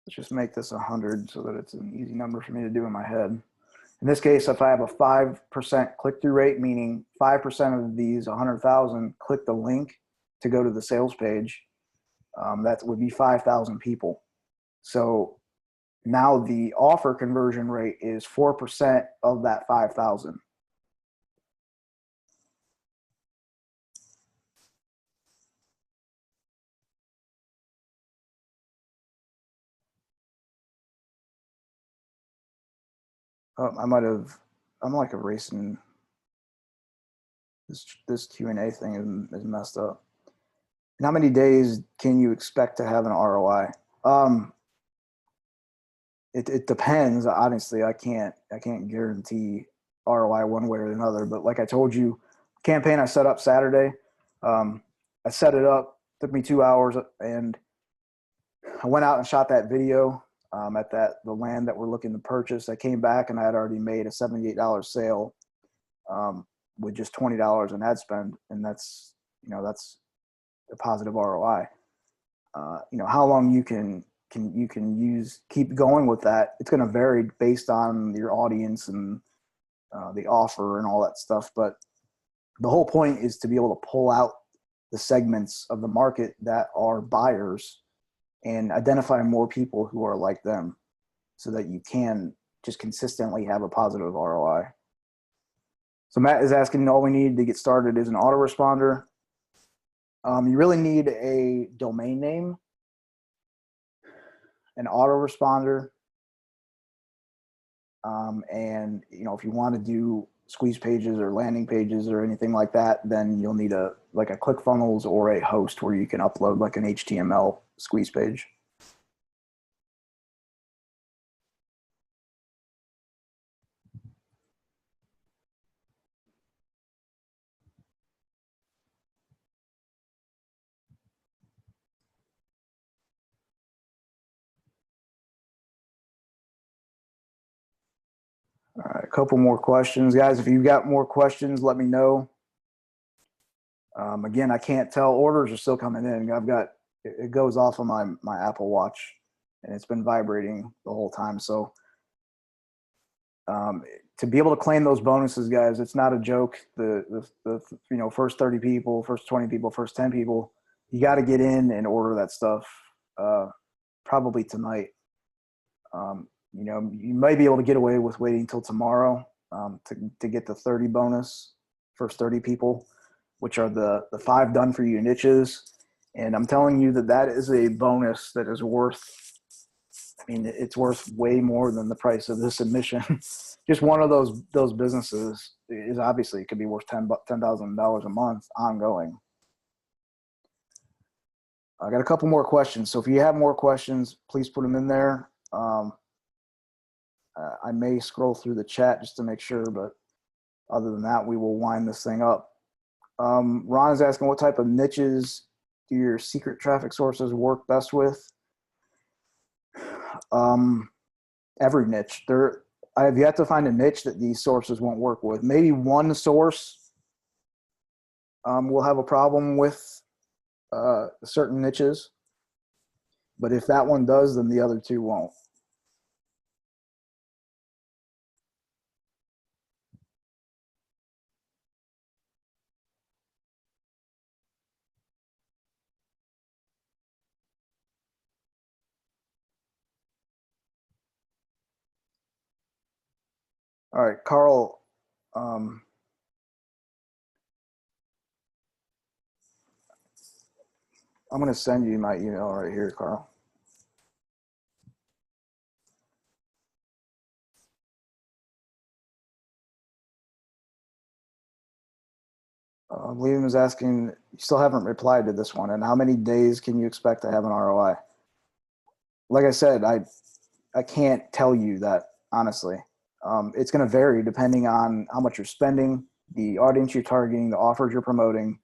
let's just make this 100 so that it's an easy number for me to do in my head. In this case, if I have a 5% click-through rate, meaning 5% of these 100,000 click the link to go to the sales page, that would be 5,000 people. So now the offer conversion rate is 4% of that 5,000. I'm like erasing this Q&A thing is messed up. And how many days can you expect to have an ROI? It depends. Honestly, I can't guarantee ROI one way or another. But like I told you, campaign I set up Saturday. I set it up, took me 2 hours, and I went out and shot that video at the land that we're looking to purchase. I came back and I had already made a $78 sale with just $20 in ad spend, and that's a positive ROI. How long you can keep going with that, it's going to vary based on your audience and the offer and all that stuff. But the whole point is to be able to pull out the segments of the market that are buyers and identify more people who are like them so that you can just consistently have a positive ROI. So Matt is asking, all we need to get started is an autoresponder. You really need a domain name, an autoresponder, and if you want to do squeeze pages or landing pages or anything like that, then you'll need a ClickFunnels or a host where you can upload like an HTML squeeze page. All right, a couple more questions, guys. If you've got more questions, let me know. Again, I can't tell. Orders are still coming in. It goes off of my Apple Watch, and it's been vibrating the whole time. So to be able to claim those bonuses, guys, it's not a joke. The first 30 people, first 20 people, first 10 people, you got to get in and order that stuff probably tonight. You might be able to get away with waiting until tomorrow to get the 30 bonus, first 30 people, which are the 5 done for you niches. And I'm telling you that is a bonus that is worth, it's worth way more than the price of this admission. Just one of those businesses is obviously, it could be worth $10,000 a month ongoing. I got a couple more questions. So if you have more questions, please put them in there. I may scroll through the chat just to make sure, but other than that, we will wind this thing up. Ron is asking, what type of niches do your secret traffic sources work best with? Every niche. I have yet to find a niche that these sources won't work with. Maybe one source will have a problem with certain niches, but if that one does, then the other two won't. All right, Carl. I'm going to send you my email right here, Carl. William is asking, you still haven't replied to this one, and how many days can you expect to have an ROI? Like I said, I can't tell you that, honestly. It's going to vary depending on how much you're spending, the audience you're targeting, the offers you're promoting.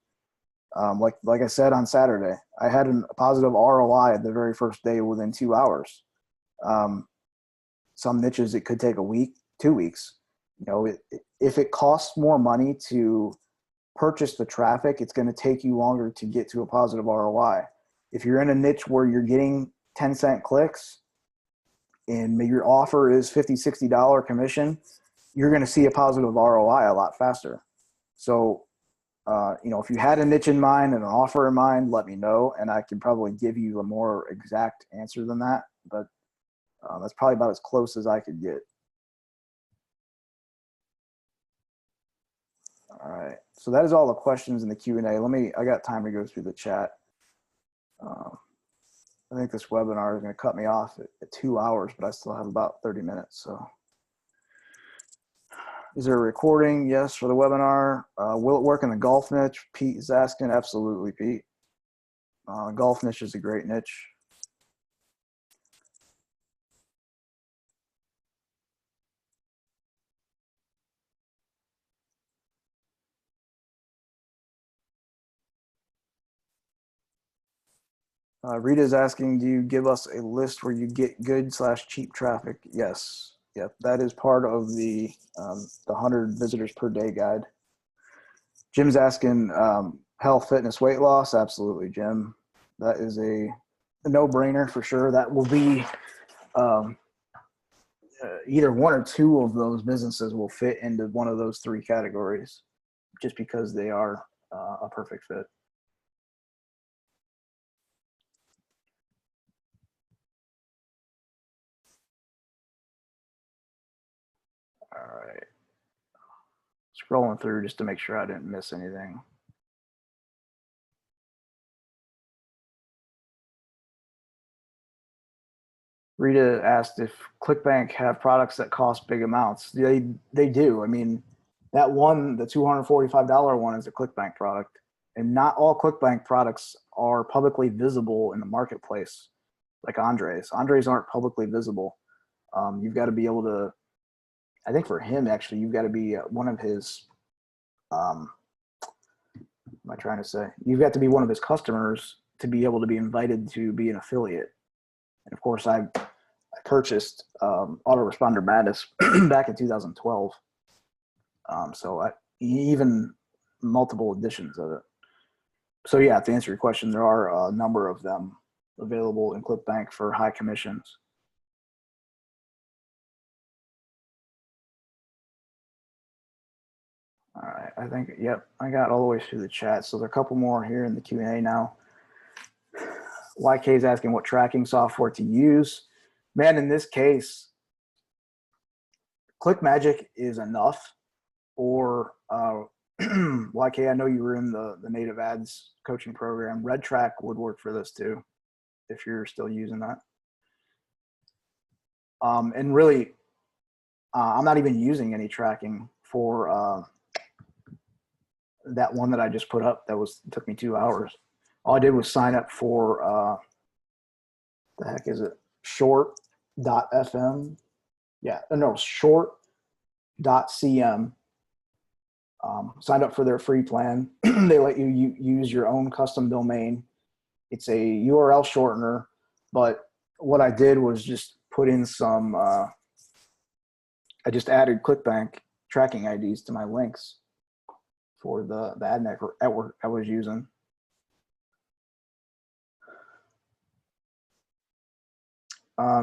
Like I said on Saturday, I had a positive ROI the very first day within 2 hours. Some niches, it could take a week, 2 weeks. If it costs more money to purchase the traffic, it's going to take you longer to get to a positive ROI. If you're in a niche where you're getting 10-cent clicks and maybe your offer is $50, $60 commission, you're going to see a positive ROI a lot faster. So, if you had a niche in mind and an offer in mind, let me know, and I can probably give you a more exact answer than that. But that's probably about as close as I could get. All right. So that is all the questions in the Q&A. I got time to go through the chat. I think this webinar is going to cut me off at 2 hours, but I still have about 30 minutes. So is there a recording? Yes, for the webinar. Will it work in the golf niche? Pete is asking. Absolutely, Pete. Golf niche is a great niche. Rita is asking, do you give us a list where you get good/cheap traffic? Yes. Yep. That is part of the 100 visitors per day guide. Jim's asking, health, fitness, weight loss. Absolutely, Jim. That is a no-brainer for sure. That will be either one or two of those businesses will fit into one of those three categories just because they are a perfect fit. All right. Scrolling through just to make sure I didn't miss anything. Rita asked if ClickBank have products that cost big amounts. They do. I mean, that one, the $245 one, is a ClickBank product, and not all ClickBank products are publicly visible in the marketplace, like Andre's. Andre's aren't publicly visible. You've got to be able to. I think for him, actually, you've got to be one of his. What am I trying to say? You've got to be one of his customers to be able to be invited to be an affiliate. And of course, I purchased Autoresponder Madness back in 2012. So even multiple editions of it. So yeah, to answer your question, there are a number of them available in ClickBank for high commissions. All right, I think, yep, I got all the way through the chat. So there are a couple more here in the Q&A now. YK is asking what tracking software to use. Man, in this case, ClickMagick is enough. Or YK, I know you were in the native ads coaching program. RedTrack would work for this too, if you're still using that. And really, I'm not even using any tracking for that one that I just put up. That took me 2 hours. All I did was sign up for the heck is it? Short.fm. Yeah, no, short.cm. Signed up for their free plan. They let you use your own custom domain. It's a URL shortener, but what I did was just put in some, I just added ClickBank tracking IDs to my links for the ad network I was using.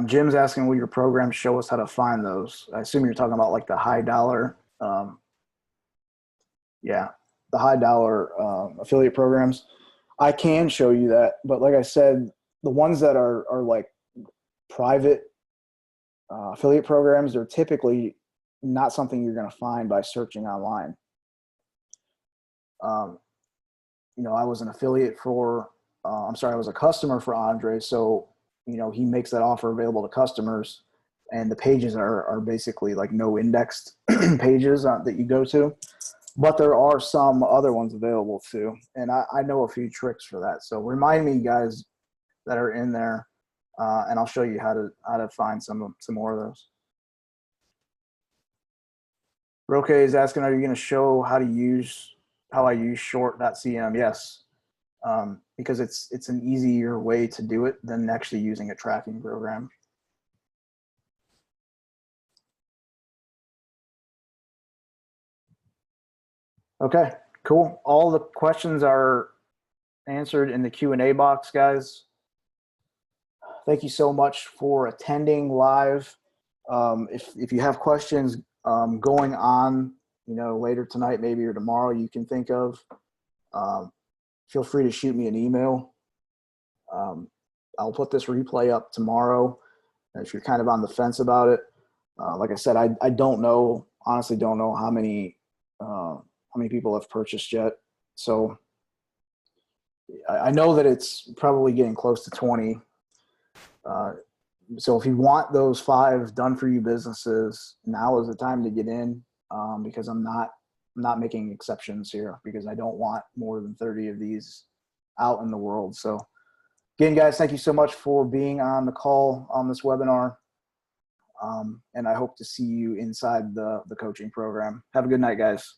Jim's asking, will your program show us how to find those? I assume you're talking about like the high dollar, yeah, the high dollar affiliate programs. I can show you that, but like I said, the ones that are like private affiliate programs, they're typically not something you're going to find by searching online. You know, I was an affiliate for, I was a customer for Andre, so you know, he makes that offer available to customers, and the pages are basically like no indexed pages that you go to, but there are some other ones available too. And I know a few tricks for that. So remind me, guys, that are in there, and I'll show you how to find some more of those. Roque is asking, are you going to show how I use short.cm? Yes. Because it's an easier way to do it than actually using a tracking program. Okay, cool. All the questions are answered in the Q&A box, guys. Thank you so much for attending live. If you have questions going on, you know, later tonight maybe or tomorrow you can think of, feel free to shoot me an email. I'll put this replay up tomorrow if you're kind of on the fence about it. Like I said, I don't know, honestly don't know how many people have purchased yet. So I know that it's probably getting close to 20. So if you want those 5 done for you businesses, now is the time to get in, because I'm not making exceptions here, because I don't want more than 30 of these out in the world. So again, guys, thank you so much for being on the call on this webinar. And I hope to see you inside the coaching program. Have a good night, guys.